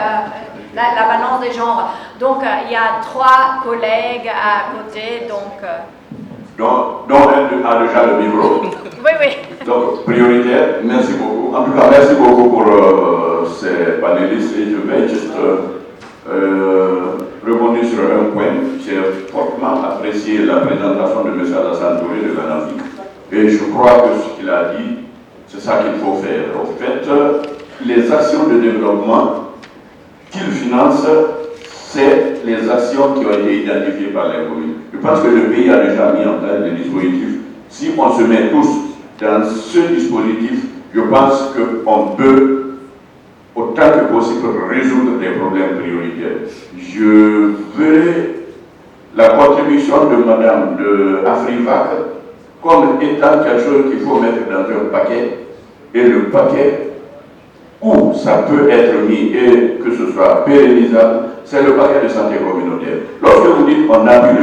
la balance des genres. Donc il y a trois collègues à côté. Donc elle a déjà le micro. Oui, oui. Donc prioritaire, merci beaucoup. En tout cas, merci beaucoup pour ces panélistes, et je vais juste rebondir sur un point. J'ai fortement apprécié la présentation de M. Alassane Touré de l'Anafrique, et je crois que ce qu'il a dit, c'est ça qu'il faut faire. En fait, les actions de développement qu'il finance, c'est les actions qui ont été identifiées par les communes. Je pense que le pays a déjà mis en place des dispositifs. Si on se met tous dans ce dispositif, je pense qu'on peut, autant que possible, résoudre les problèmes prioritaires. Je veux la contribution de Madame de Afrivac comme étant quelque chose qu'il faut mettre dans un paquet, et le paquet où ça peut être mis et que ce soit pérennisable, c'est le paquet de santé communautaire. Lorsque vous dites on appuie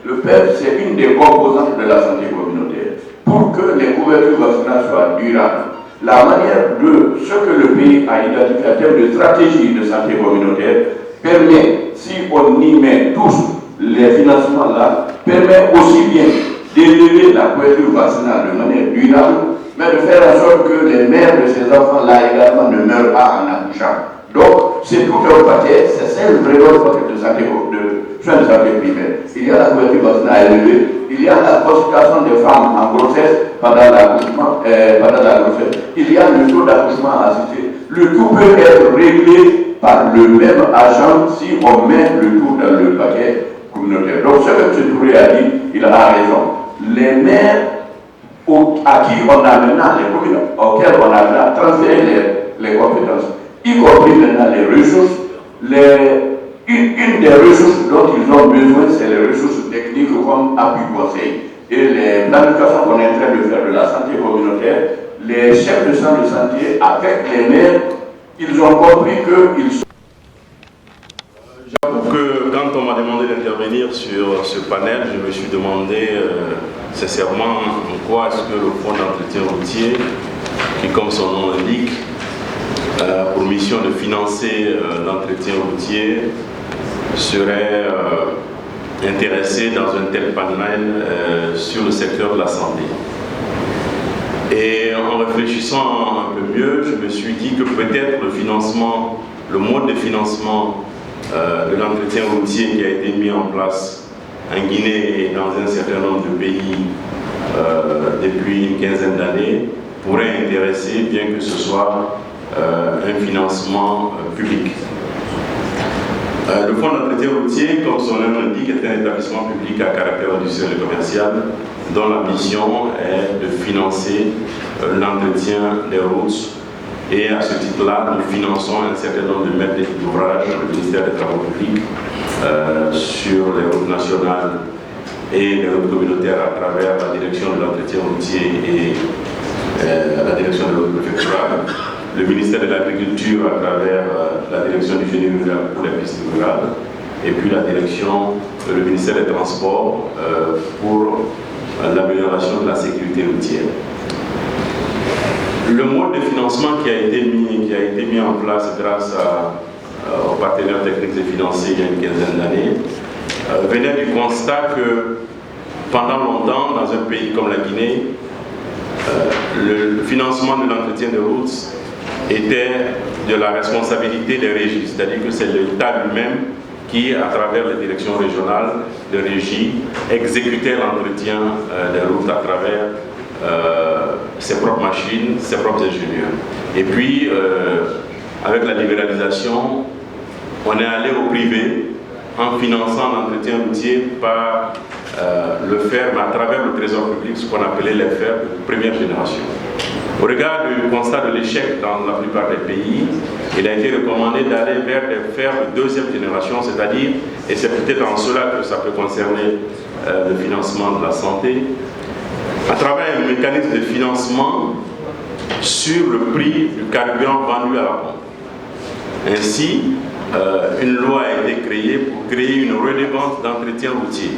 le PEP, c'est une des composantes de la santé communautaire. Pour que les couvertures vaccinales soient durables, la manière de ce que le pays a identifié en termes de stratégie de santé communautaire permet, si on y met tous les financements là, permet aussi bien d'élever la couverture vaccinale de manière durable, mais de faire en sorte que les mères de ces enfants-là également ne meurent pas en accouchant. Donc, c'est tout un paquet, c'est le vrai paquet de santé, de soins de santé primaire. Il y a la couverture vaccinale élevée, il y a la consultation des femmes en grossesse pendant l'accouchement, il y a le taux d'accouchement assisté. Le tout peut être réglé par le même agent si on met le tout dans le paquet communautaire. Donc, ce que M. Touré a dit, il a raison. Les maires à qui on a maintenant, les communes auxquelles on a maintenant transféré les compétences, y compris maintenant les ressources, une des ressources dont ils ont besoin, c'est les ressources techniques comme appui conseil. Et les planifications qu'on est en train de faire de la santé communautaire, les chefs de centre de santé, avec les maires, ils ont compris qu'ils sont... J'avoue que quand on m'a demandé d'intervenir, intervenir sur ce panel, je me suis demandé sincèrement en quoi est-ce que le fonds d'entretien routier, qui comme son nom l'indique, pour mission de financer l'entretien routier, serait intéressé dans un tel panel sur le secteur de la santé. Et en réfléchissant un peu mieux, je me suis dit que peut-être le mode de financement de l'entretien routier qui a été mis en place en Guinée et dans un certain nombre de pays depuis une quinzaine d'années pourrait intéresser, bien que ce soit un financement public. Le fonds d'entretien routier, comme son nom l'indique, est un établissement public à caractère industriel et commercial dont la mission est de financer l'entretien des routes. Et à ce titre-là, nous finançons un certain nombre de maîtres d'ouvrage du ministère des Travaux publics sur les routes nationales et les routes communautaires à travers la direction de l'entretien routier et la direction de l'autre préfectorale, le ministère de l'Agriculture à travers la direction du génie rural pour les pistes rurales, et puis le ministère des Transports pour l'amélioration de la sécurité routière. Le mode de financement qui a été mis en place grâce aux partenaires techniques et financiers il y a une quinzaine d'années venait du constat que pendant longtemps, dans un pays comme la Guinée, le financement de l'entretien des routes était de la responsabilité des régies, c'est-à-dire que c'est l'État lui-même qui, à travers les directions régionales de régie, exécutait l'entretien des routes à travers ses propres machines, ses propres ingénieurs. Et puis, avec la libéralisation, on est allé au privé en finançant l'entretien routier par le fer, mais à travers le trésor public, ce qu'on appelait les fers de première génération. Au regard du constat de l'échec dans la plupart des pays, il a été recommandé d'aller vers des fers de deuxième génération, c'est-à-dire, et c'est peut-être en cela que ça peut concerner le financement de la santé, à travers un mécanisme de financement sur le prix du carburant vendu à la pompe. Ainsi, une loi a été créée pour créer une redevance d'entretien routier.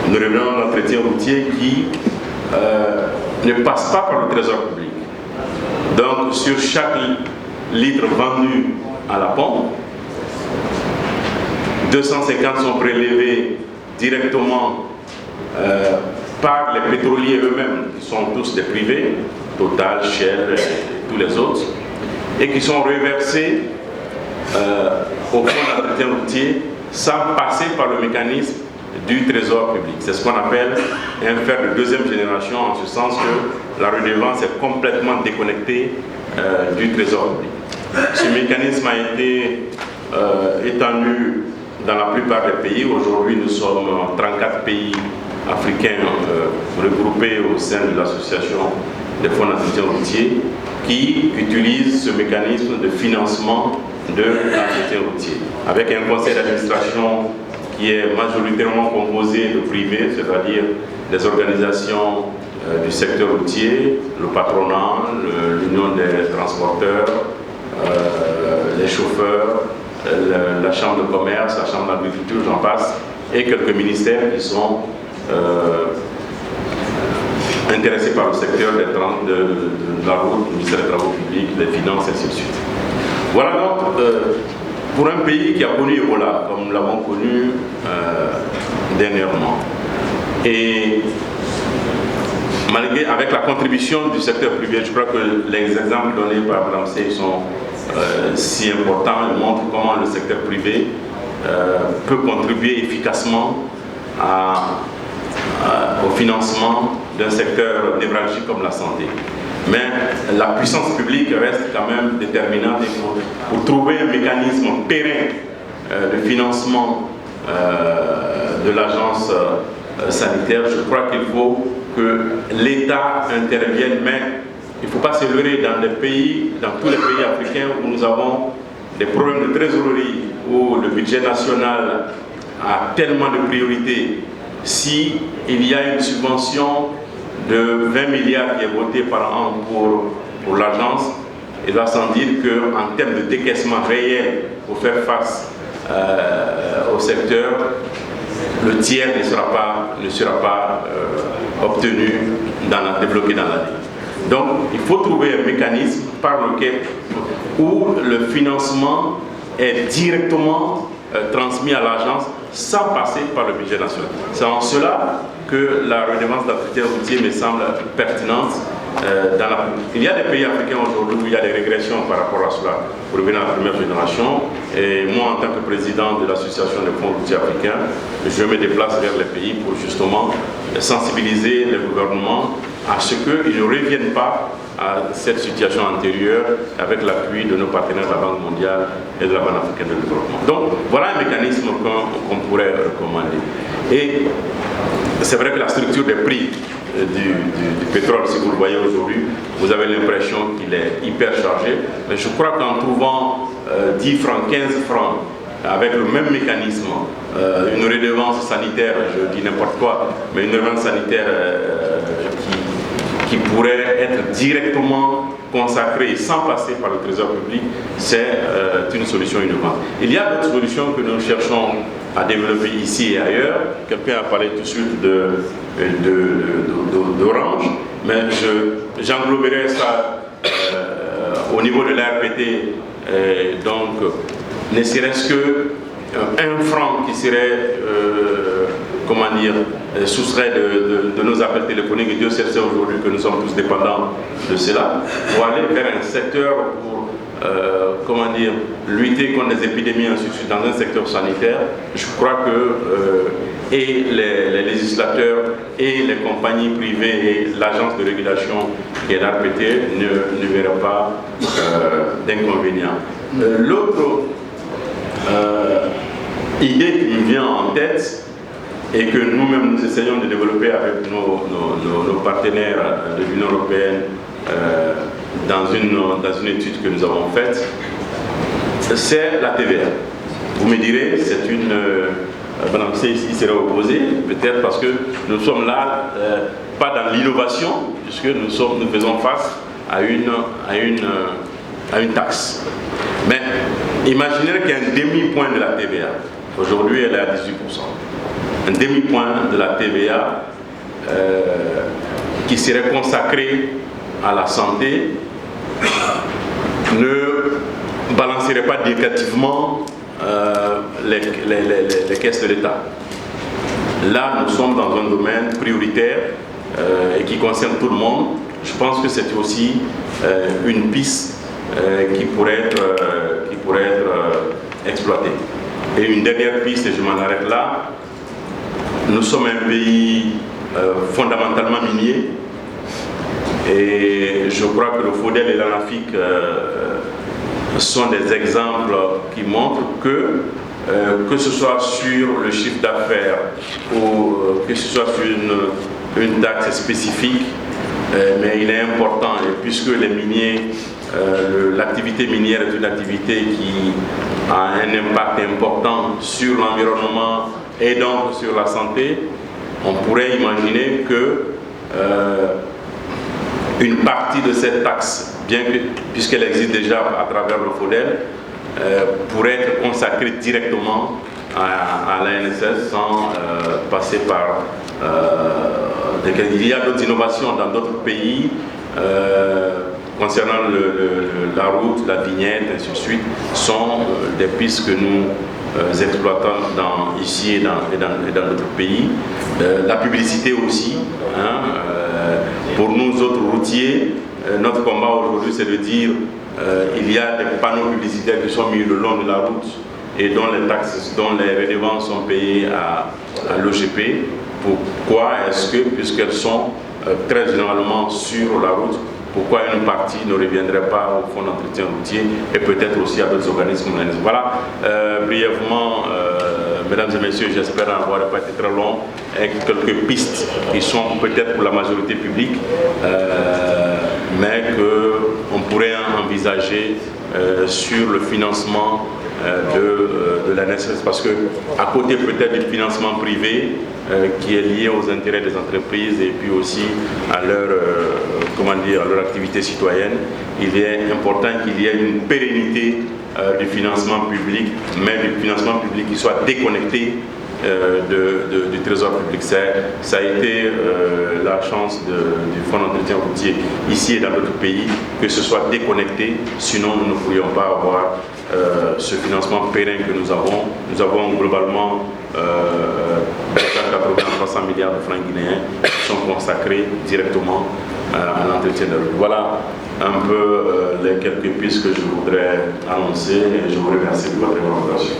Une redevance d'entretien routier qui ne passe pas par le trésor public. Donc, sur chaque litre vendu à la pompe, 250 sont prélevés directement par les pétroliers eux-mêmes, qui sont tous des privés, Total, Shell et tous les autres, et qui sont reversés au fonds d'entretien routier sans passer par le mécanisme du trésor public. C'est ce qu'on appelle un fer de deuxième génération, en ce sens que la redevance est complètement déconnectée du trésor public. Ce mécanisme a été étendu dans la plupart des pays. Aujourd'hui, nous sommes 34 pays africains regroupés au sein de l'association des fonds d'entretien routier qui utilisent ce mécanisme de financement de l'entretien routier, avec un conseil d'administration qui est majoritairement composé de privés, c'est-à-dire des organisations du secteur routier, le patronat, l'union des transporteurs, les chauffeurs, la chambre de commerce, la chambre d'agriculture, j'en passe, et quelques ministères qui sont intéressés par le secteur de la route, le ministère des Travaux publics, les finances, et ainsi de suite. Voilà donc, pour un pays qui a connu Ebola, comme nous l'avons connu dernièrement, et malgré, avec la contribution du secteur privé, je crois que les exemples donnés par Mme Sey sont si importants et montrent comment le secteur privé peut contribuer efficacement au financement d'un secteur névralgique comme la santé. Mais la puissance publique reste quand même déterminante pour trouver un mécanisme pérenne de financement de l'agence sanitaire. Je crois qu'il faut que l'État intervienne, mais il ne faut pas se leurrer dans tous les pays africains où nous avons des problèmes de trésorerie, où le budget national a tellement de priorités. Si il y a une subvention de 20 milliards qui est votée par an pour l'agence, il va sans dire qu'en termes de décaissement réel pour faire face au secteur, le tiers ne sera pas obtenu, débloqué dans l'année. Donc il faut trouver un mécanisme par lequel où le financement est directement transmis à l'agence sans passer par le budget national. C'est en cela que la redevance d'entretien routier me semble pertinente. Il y a des pays africains aujourd'hui où il y a des régressions par rapport à cela, pour revenir à la première génération. Et moi, en tant que président de l'association des fonds routiers africains, je me déplace vers les pays pour justement sensibiliser les gouvernements à ce qu'ils ne reviennent pas à cette situation antérieure avec l'appui de nos partenaires de la Banque mondiale et de la Banque africaine de développement. Donc voilà un mécanisme qu'on pourrait recommander. Et c'est vrai que la structure des prix du pétrole, si vous le voyez aujourd'hui, vous avez l'impression qu'il est hyper chargé. Mais je crois qu'en trouvant 10 francs, 15 francs, avec le même mécanisme, une redevance sanitaire, je dis n'importe quoi, mais une redevance sanitaire qui pourrait être directement consacrée sans passer par le trésor public, c'est une solution innovante. Il y a d'autres solutions que nous cherchons à développer ici et ailleurs. Quelqu'un a parlé tout de suite d'Orange, mais j'engloberais ça au niveau de l'ARPT, donc ne serait-ce que 1 franc qui serait soustrait de nos appels téléphoniques, et Dieu sait aujourd'hui que nous sommes tous dépendants de cela, pour aller vers un secteur pour lutter contre les épidémies dans un secteur sanitaire. Je crois que et les législateurs et les compagnies privées et l'agence de régulation qui est l'ARPT ne verraient pas d'inconvénient. L'autre idée qui me vient en tête et que nous-mêmes nous essayons de développer avec nos partenaires de l'Union européenne dans une étude que nous avons faite, c'est la TVA. Vous me direz, c'est une... Madame C ici serait opposée, peut-être parce que nous sommes là, pas dans l'innovation, puisque nous faisons face à une taxe. Mais imaginez qu'il y a un demi-point de la TVA. Aujourd'hui, elle est à 18%. Un demi-point de la TVA qui serait consacré à la santé ne balancerait pas négativement les caisses de l'État. Là, nous sommes dans un domaine prioritaire et qui concerne tout le monde. Je pense que c'est aussi une piste qui pourrait être exploitée. Et une dernière piste, et je m'en arrête là, nous sommes un pays fondamentalement minier, et je crois que le FODEL et l'ANAFIC sont des exemples qui montrent que ce soit sur le chiffre d'affaires ou que ce soit sur une taxe spécifique, mais il est important, et puisque les miniers, l'activité minière est une activité qui a un impact important sur l'environnement et donc sur la santé, on pourrait imaginer que une partie de cette taxe, puisqu'elle existe déjà à travers le FODEL, pourrait être consacrée directement à l'ANSS sans passer par... il y a d'autres innovations dans d'autres pays concernant la route, la vignette, et ainsi de suite, sont des pistes que nous exploitons ici et dans d'autres pays. La publicité aussi. Pour nous autres routiers, notre combat aujourd'hui, c'est de dire il y a des panneaux publicitaires qui sont mis le long de la route et dont les taxes, dont les redevances sont payées à l'OGP. Pourquoi est-ce que, puisqu'elles sont très généralement sur la route, pourquoi une partie ne reviendrait pas au fonds d'entretien routier et peut-être aussi à d'autres organismes? Voilà, brièvement, mesdames et messieurs, j'espère avoir pas été très long, avec quelques pistes qui sont peut-être pour la majorité publique, mais qu'on pourrait envisager sur le financement de la NSS, parce que à côté peut-être du financement privé qui est lié aux intérêts des entreprises et puis aussi à leur activité citoyenne, il est important qu'il y ait une pérennité du financement public, mais du financement public qui soit déconnecté du Trésor public. Ça a été la chance du Fonds d'entretien routier ici et dans d'autres pays que ce soit déconnecté, sinon nous ne pourrions pas avoir ce financement pérenne que nous avons. Nous avons globalement 300 milliards de francs guinéens qui sont consacrés directement à l'entretien de route. Voilà un peu les quelques pistes que je voudrais annoncer et je vous remercie de votre invitation.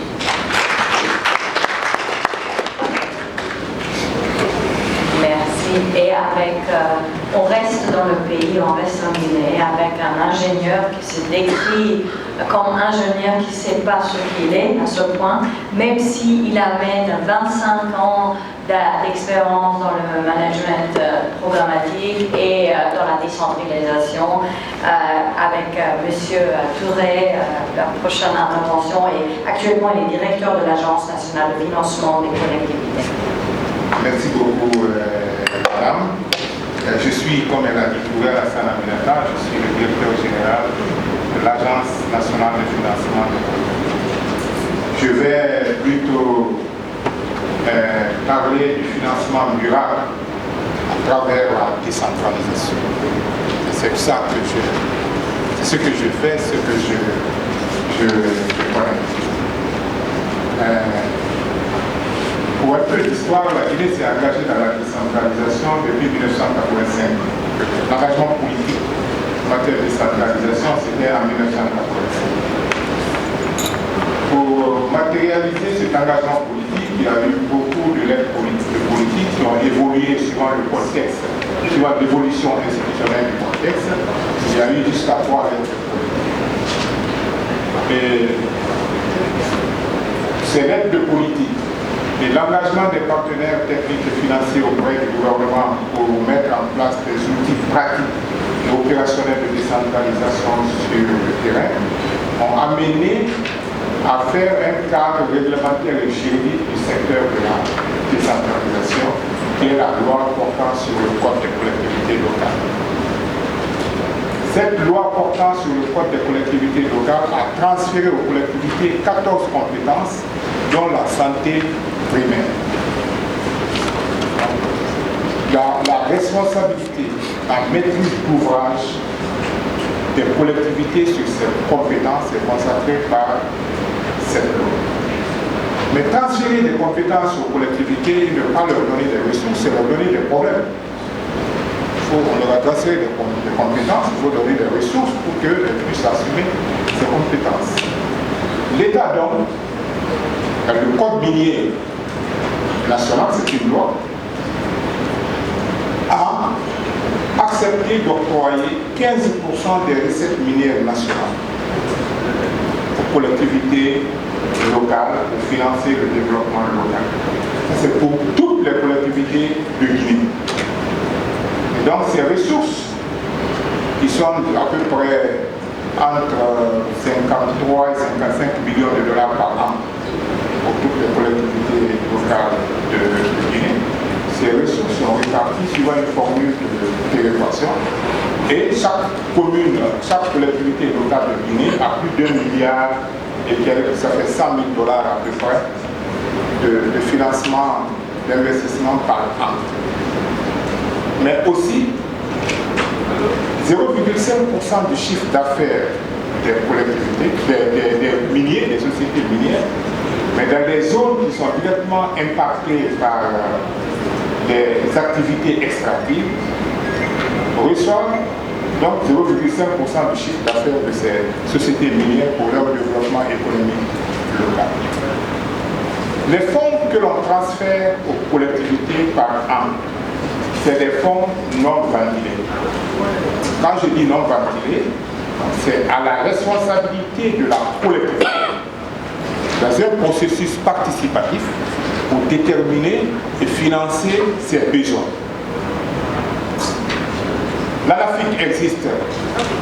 Et avec, on reste dans le pays, on reste en Guinée, avec un ingénieur qui se décrit comme ingénieur qui ne sait pas ce qu'il est à ce point, même s'il amène 25 ans d'expérience dans le management programmatique et dans la décentralisation. Avec M. Touré, la prochaine intervention, et actuellement il est directeur de l'Agence nationale de financement des collectivités. Merci beaucoup, madame. Je suis, comme elle a dit, Alassane Aminata, je suis le directeur général de l'Agence nationale de financement des collectivités. Je vais plutôt parler du financement durable à travers la décentralisation. C'est ça que c'est ce que je fais, ce que je connais. Pour un peu d'histoire, la Guinée s'est engagée dans la décentralisation depuis 1985. L'engagement politique en matière de décentralisation, c'était en 1985. Pour matérialiser cet engagement politique, il y a eu beaucoup de lettres politiques qui ont évolué suivant le contexte, suivant l'évolution institutionnelle du contexte. Il y a eu jusqu'à 3 lettres politiques. Et ces lettres de politique et l'engagement des partenaires techniques et financiers auprès du gouvernement pour mettre en place des outils pratiques et opérationnels de décentralisation sur le terrain ont amené à faire un cadre réglementaire et juridique du secteur de la décentralisation, qui est la loi portant sur le code des collectivités locales. Cette loi portant sur le code des collectivités locales a transféré aux collectivités 14 compétences, dont la santé primaire. La responsabilité, la maîtrise d'ouvrage des collectivités sur ces compétences est consacrée par cette loi. Mais transférer des compétences aux collectivités et ne pas leur donner des ressources, c'est leur donner des problèmes. On leur a transféré des compétences, il faut donner des ressources pour qu'elles puissent assumer ces compétences. L'État donc, le code minier national, c'est une loi, a accepté d'octroyer 15% des recettes minières nationales aux collectivités locales pour financer le développement local. C'est pour toutes les collectivités de Guinée. Et donc ces ressources, qui sont à peu près entre 53 et 55 millions de dollars par an pour toutes les collectivités locales de Guinée, ces ressources sont réparties suivant une formule de péréquation et chaque commune, chaque collectivité locale de Guinée a plus d'1 milliard et ça fait 100 000 dollars à peu près de financement, d'investissement par an. Mais aussi 0,5% du chiffre d'affaires des collectivités, des miniers, des sociétés minières, mais dans des zones qui sont directement impactées par des activités extractives, reçoivent donc 0,5% du chiffre d'affaires de ces sociétés minières pour leur développement économique local. Les fonds que l'on transfère aux collectivités par an, c'est des fonds non ventilés. Quand je dis non ventilés, c'est à la responsabilité de la collectivité, dans un processus participatif pour déterminer et financer ses besoins. L'ANAFIC existe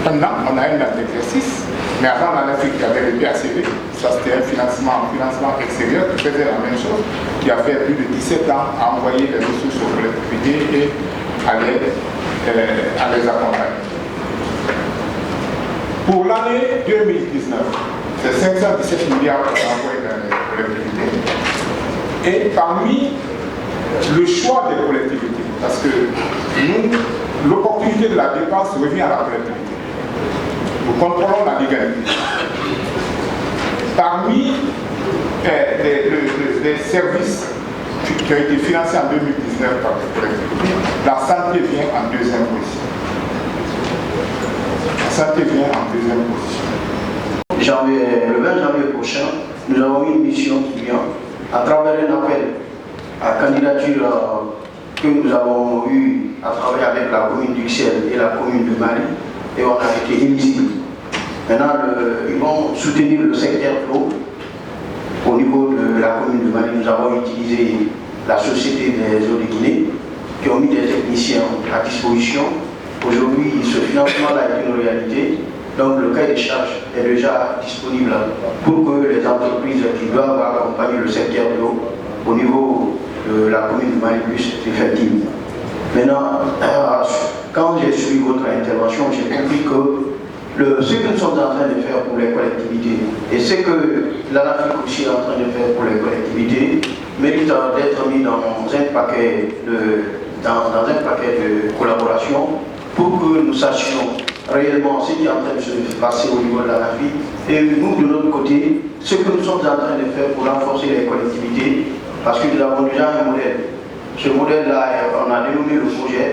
maintenant, on a un exercice, mais avant l'ANAFIC, il y avait le PACV, ça c'était un financement extérieur qui faisait la même chose, qui a fait plus de 17 ans à envoyer les ressources aux collectivités et à les accompagner. Pour l'année 2019, c'est 517 milliards qu'on a envoyé dans les collectivités. Et parmi le choix des collectivités, parce que nous, l'opportunité de la dépense revient à la collectivité. Nous contrôlons la légalité. Parmi les services qui ont été financés en 2019 par les collectivités, la santé vient en deuxième position. La santé vient en deuxième position. Le 20 janvier prochain, nous avons une mission qui vient à travers un appel à candidature que nous avons eu à travailler avec la commune d'Uxelles et la commune de Mali, et on a été éligible. Maintenant, ils vont soutenir le secteur eau. Au niveau de la commune de Mali, nous avons utilisé la Société des eaux de Guinée, qui ont mis des techniciens à disposition. Aujourd'hui, ce financement-là est une réalité. Donc le cahier des charges est déjà disponible pour que les entreprises qui doivent accompagner le secteur de l'eau au niveau de la commune de Mali puissent être effectives. Maintenant, quand j'ai suivi votre intervention, j'ai compris que ce que nous sommes en train de faire pour les collectivités et ce que l'Afrique aussi est en train de faire pour les collectivités mérite d'être mis dans un paquet de collaboration pour que nous sachions réellement ce qui est en train de se passer au niveau de l'ANAFI et nous de notre côté, ce que nous sommes en train de faire pour renforcer les collectivités parce que nous avons déjà un modèle. Ce modèle-là, on a dénommé le projet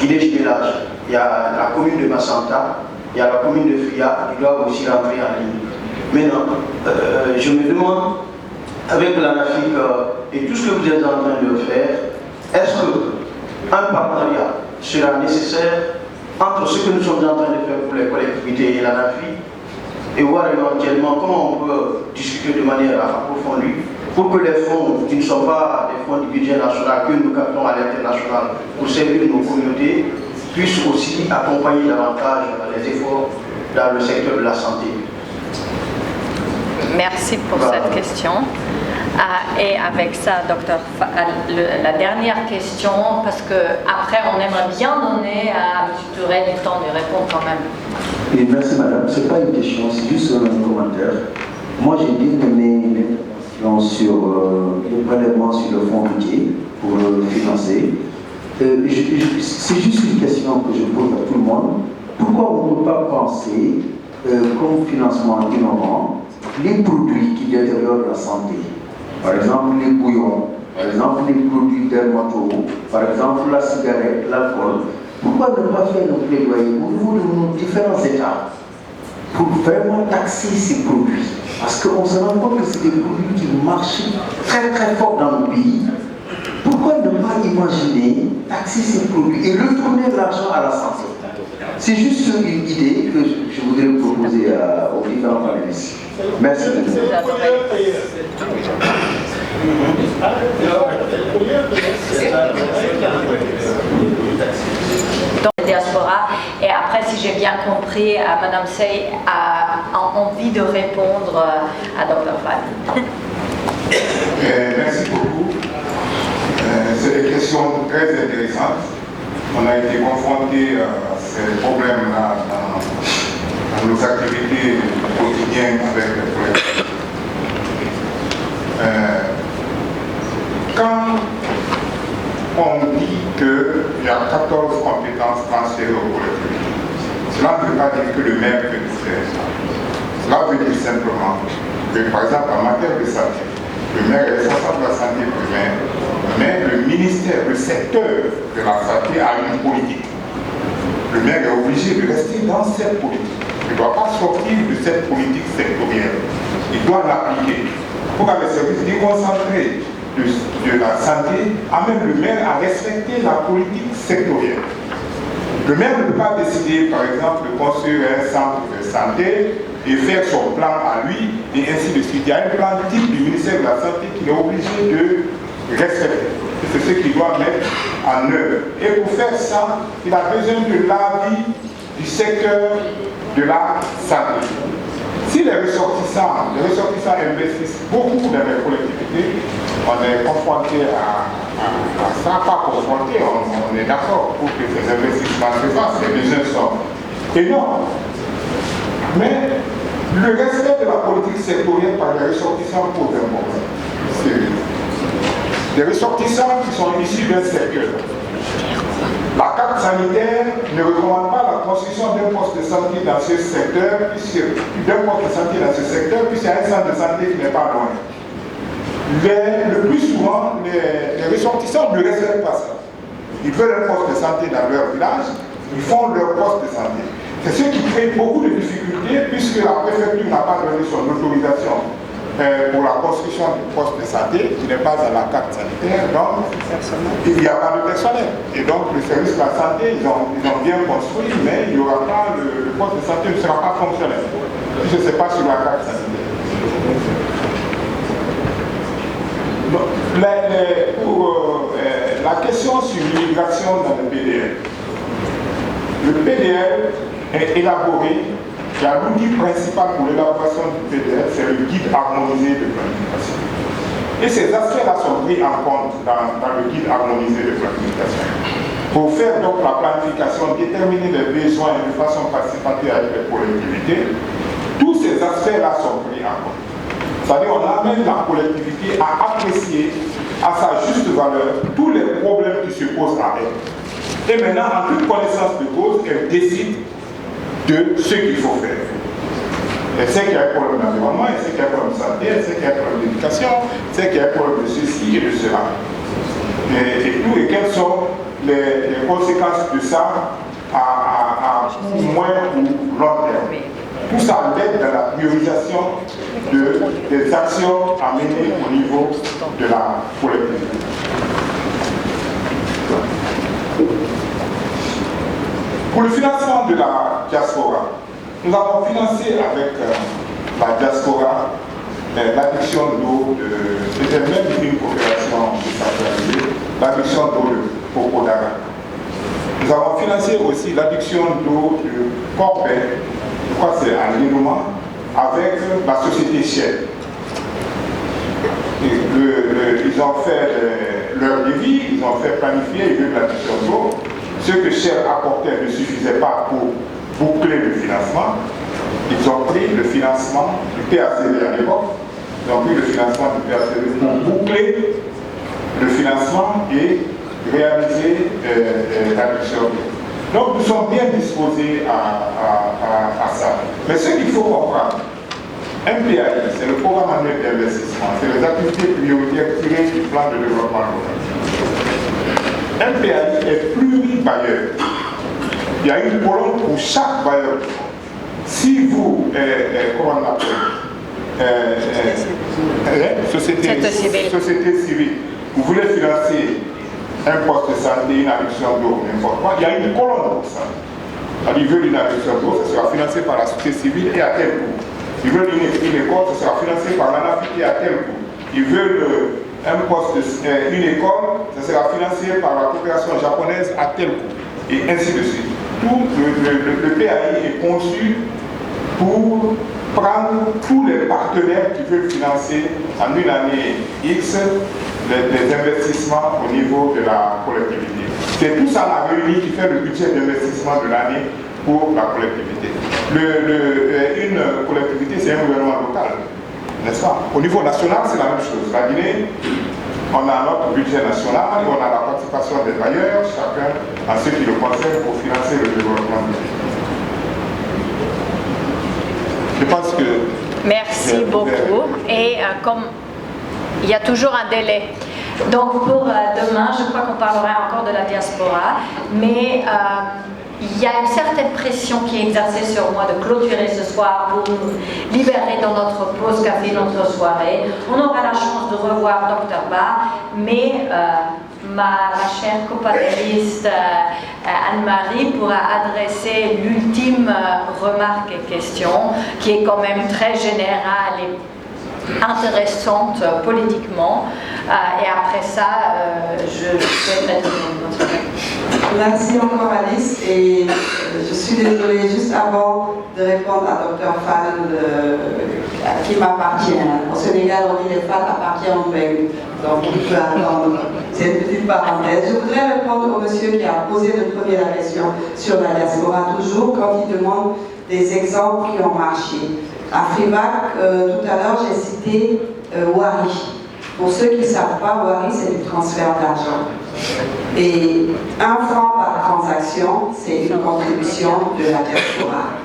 Guinée Village. Il y a la commune de Massanta, il y a la commune de Fria qui doivent aussi rentrer en ligne. Maintenant, je me demande, avec l'ANAFI et tout ce que vous êtes en train de faire, est-ce qu'un partenariat sera nécessaire entre ce que nous sommes en train de faire pour les collectivités et l'ANAFI et voir éventuellement comment on peut discuter de manière approfondie pour que les fonds qui ne sont pas des fonds du budget national que nous captons à l'international pour servir nos communautés puissent aussi accompagner davantage les efforts dans le secteur de la santé. Merci pour cette question. Et avec ça, docteur, la dernière question, parce qu'après on aimerait bien donner à M. Touré du temps de répondre quand même. Et merci madame, ce n'est pas une question, c'est juste un commentaire. Moi j'ai bien aimé l'intervention sur le prélèvement sur le fonds routier pour le financer. C'est juste une question que je pose à tout le monde. Pourquoi on ne peut pas penser comme financement innovant les produits qui détériorent la santé? Par exemple, les bouillons, par exemple, les produits dermato, par exemple, la cigarette, l'alcool. Pourquoi ne pas faire un plaidoyer au niveau de nos différents États pour vraiment taxer ces produits? Parce qu'on se rend compte que c'est des produits qui marchent très très fort dans nos pays. Pourquoi ne pas imaginer taxer ces produits et retourner l'argent à la santé? C'est juste une idée que je voudrais proposer aux différents panélistes. Merci. Dans la diaspora, et après, si j'ai bien compris, Mme Sey a envie de répondre à Dr. Fall. Merci beaucoup. C'est des questions très intéressantes. On a été confrontés à ces problèmes-là dans nos activités quotidiennes avec les collègues. Quand on dit qu'il y a 14 compétences transférées aux collectivités, cela ne veut pas dire que le maire peut tout faire. Cela veut dire simplement que, par exemple, en matière de santé, le maire est responsable de la santé primaire, mais le ministère, le secteur de la santé a une politique. Le maire est obligé de rester dans cette politique. Il ne doit pas sortir de cette politique sectorielle. Il doit l'appliquer. Pour que les services déconcentrés de la santé amènent le maire à respecter la politique sectorielle. Le maire ne peut pas décider, par exemple, de construire un centre de santé et faire son plan à lui, et ainsi de suite. Il y a un plan type du ministère de la Santé qu'il est obligé de respecter. C'est ce qu'il doit mettre en œuvre. Et pour faire ça, il a besoin de l'avis du secteur de la santé. Si les ressortissants investissent beaucoup dans les collectivités, on est confronté à ça, pas confronté, on est d'accord pour que ces investissements se fassent, les besoins sont énormes. Mais le respect de la politique sectorielle par les ressortissants pose un problème sérieux. des ressortissants qui sont issus d'un secteur. La carte sanitaire ne recommande pas la construction d'un poste de santé dans ce secteur, puisqu'il y a un centre de santé qui n'est pas loin. Le plus souvent, les ressortissants ne respectent pas ça. Ils veulent un poste de santé dans leur village, ils font leur poste de santé. C'est ce qui crée beaucoup de difficultés, puisque la préfecture n'a pas donné son autorisation pour la construction du poste de santé, qui n'est pas dans la carte sanitaire, donc il n'y a pas de personnel. Et donc le service de la santé, ils ont bien construit, mais il n'y aura pas, le poste de santé ne sera pas fonctionnel, puisque ce n'est pas sur la carte sanitaire. Donc, la question sur l'immigration dans le PDL. Le PDL est élaboré. L'outil principal pour l'élaboration du PDL, c'est le guide harmonisé de planification. Et ces aspects-là sont pris en compte dans le guide harmonisé de planification. Pour faire donc la planification, déterminer les besoins de façon participative avec les collectivités, tous ces aspects-là sont pris en compte. C'est-à-dire on amène la collectivité à apprécier à sa juste valeur tous les problèmes qui se posent à elle. Et maintenant, en toute connaissance de cause, elle décide de ce qu'il faut faire. Elle sait qu'il y a un problème d'environnement, elle sait qu'il y a un problème de santé, elle sait qu'il y a un problème d'éducation, elle sait qu'il y a un problème de ceci et de cela. Et quelles sont les conséquences de ça à moyen ou long terme. Tout ça aide dans la priorisation des actions à mener au niveau de la collectivité. Pour le financement de la diaspora, nous avons financé avec la diaspora l'adduction d'eau, c'était même une coopération décentralisée, l'adduction d'eau de Pokodara. Nous avons financé aussi l'adduction d'eau de Corbet, je crois que c'est à Lénouma, avec la société Shell. Ils ont fait leur devis, ils ont fait planifier, ils veulent l'adduction d'eau. Ce que Shell apportait ne suffisait pas pour boucler le financement. Ils ont pris le financement du PACV à l'époque. Ils ont pris le financement du PACV pour boucler le financement et réaliser l'adduction. Donc nous sommes bien disposés à ça. Mais ce qu'il faut comprendre, MPAI, c'est le programme annuel d'investissement, c'est les activités prioritaires tirées du plan de développement local. MPAI est pluribailleur. Il y a une colonne pour chaque bailleur. Si vous, comment on l'appelle, société civile, vous voulez financer un poste de santé, une adduction d'eau, n'importe quoi, il y a une colonne pour ça. Il veut une adduction d'eau, ça sera financé par la société civile et à tel coût. Ils veulent une école, ça sera financé par l'ANAFIC et à tel coût. Ils veulent une école, ça sera financé par la coopération japonaise à tel coût. Et ainsi de suite. Tout le PAI est conçu pour prendre tous les partenaires qui veulent financer en une année X des investissements au niveau de la collectivité. C'est tout ça la réunie qui fait le budget d'investissement de l'année pour la collectivité. Une collectivité, c'est un gouvernement local, n'est-ce pas? Au niveau national, c'est la même chose. La Guinée, on a notre budget national et on a la participation des bailleurs, chacun en ce qui le concerne pour financer le développement du pays. Je pense que... Merci beaucoup. Et comme il y a toujours un délai. Donc pour demain, je crois qu'on parlera encore de la diaspora, mais il y a une certaine pression qui est exercée sur moi de clôturer ce soir pour nous libérer dans notre pause café, notre soirée. On aura la chance de revoir Dr Ba, mais ma chère copanéliste Anne-Marie pourra adresser l'ultime remarque et question, qui est quand même très générale et intéressante politiquement. Et après ça, je souhaiterais notre soirée. Merci encore Alice, et je suis désolée juste avant de répondre à Dr Fall qui m'appartient. Au Sénégal on dit les Fall appartiennent au Beng, donc il peut attendre. C'est une petite parenthèse. Je voudrais répondre au monsieur qui a posé le premier la question sur la diaspora, toujours quand il demande des exemples qui ont marché. À Fribac, tout à l'heure j'ai cité Wari. Pour ceux qui ne savent pas, Wari, c'est du transfert d'argent. Et 1 franc par transaction, c'est une contribution de la diaspora.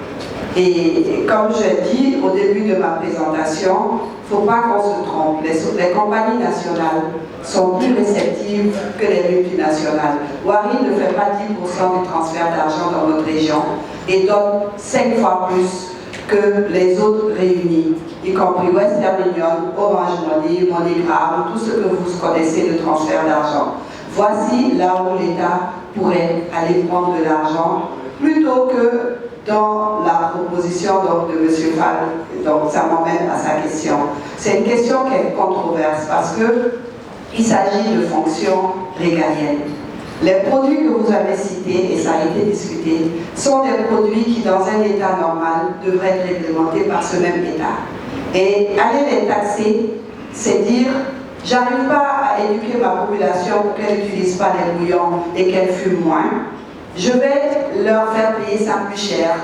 Et comme je dis au début de ma présentation, il ne faut pas qu'on se trompe. Les compagnies nationales sont plus réceptives que les multinationales. Wari ne fait pas 10% du transfert d'argent dans notre région et donne 5 fois plus que les autres réunis, y compris Western Union, Orange Money, MoneyGram, tout ce que vous connaissez de transfert d'argent. Voici là où l'État pourrait aller prendre de l'argent plutôt que dans la proposition donc, de M. Fall. Donc ça m'emmène à sa question. C'est une question qui est controverse parce qu'il s'agit de fonctions régaliennes. Les produits que vous avez cités, et ça a été discuté, sont des produits qui, dans un État normal, devraient être réglementés par ce même État. Et aller les taxer, c'est dire, j'arrive pas à éduquer ma population pour qu'elle n'utilise pas les bouillons et qu'elle fume moins. Je vais leur faire payer ça plus cher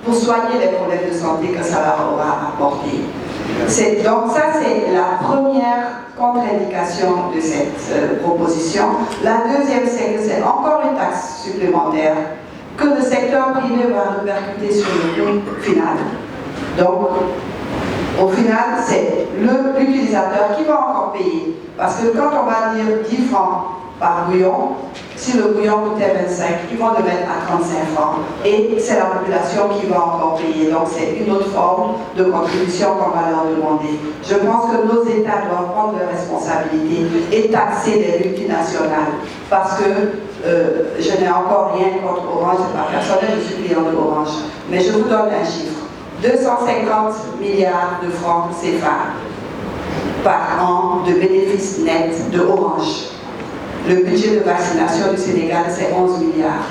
pour soigner les problèmes de santé que ça leur aura apporté. Donc ça, c'est la première contre-indication de cette proposition. La deuxième, c'est que c'est encore une taxe supplémentaire que le secteur privé va répercuter sur le coût final. Donc, au final, c'est l'utilisateur qui va encore payer. Parce que quand on va dire 10 francs par bouillon, si le bouillon coûtait 25, ils vont le mettre à 35 francs. Et c'est la population qui va encore payer. Donc c'est une autre forme de contribution qu'on va leur demander. Je pense que nos États doivent prendre leurs responsabilités et taxer les multinationales. Parce que je n'ai encore rien contre Orange, c'est pas personnel, je suis client de Orange. Mais je vous donne un chiffre. 250 milliards de francs CFA par an de bénéfices nets de Orange. Le budget de vaccination du Sénégal, c'est 11 milliards.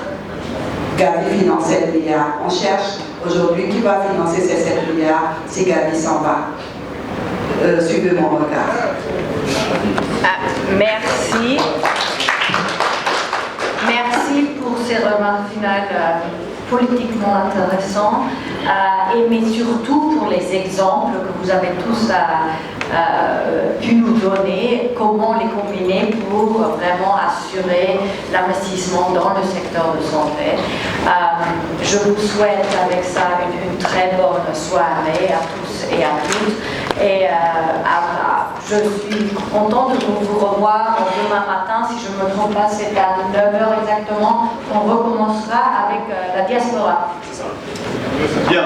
Gavi finance 7 milliards. On cherche aujourd'hui qui va financer ces 7 milliards si Gavi s'en va. Suivez mon regard. Merci. Merci pour ces remarques finales politiquement intéressantes, mais surtout pour les exemples que vous avez tous pu nous donner, comment les combiner pour vraiment assurer l'investissement dans le secteur de santé. Je vous souhaite avec ça une très bonne soirée à tous et à toutes. Et je suis contente de vous revoir demain matin, si je ne me trompe pas, c'est à 9h exactement, on recommencera avec la diaspora. Bien.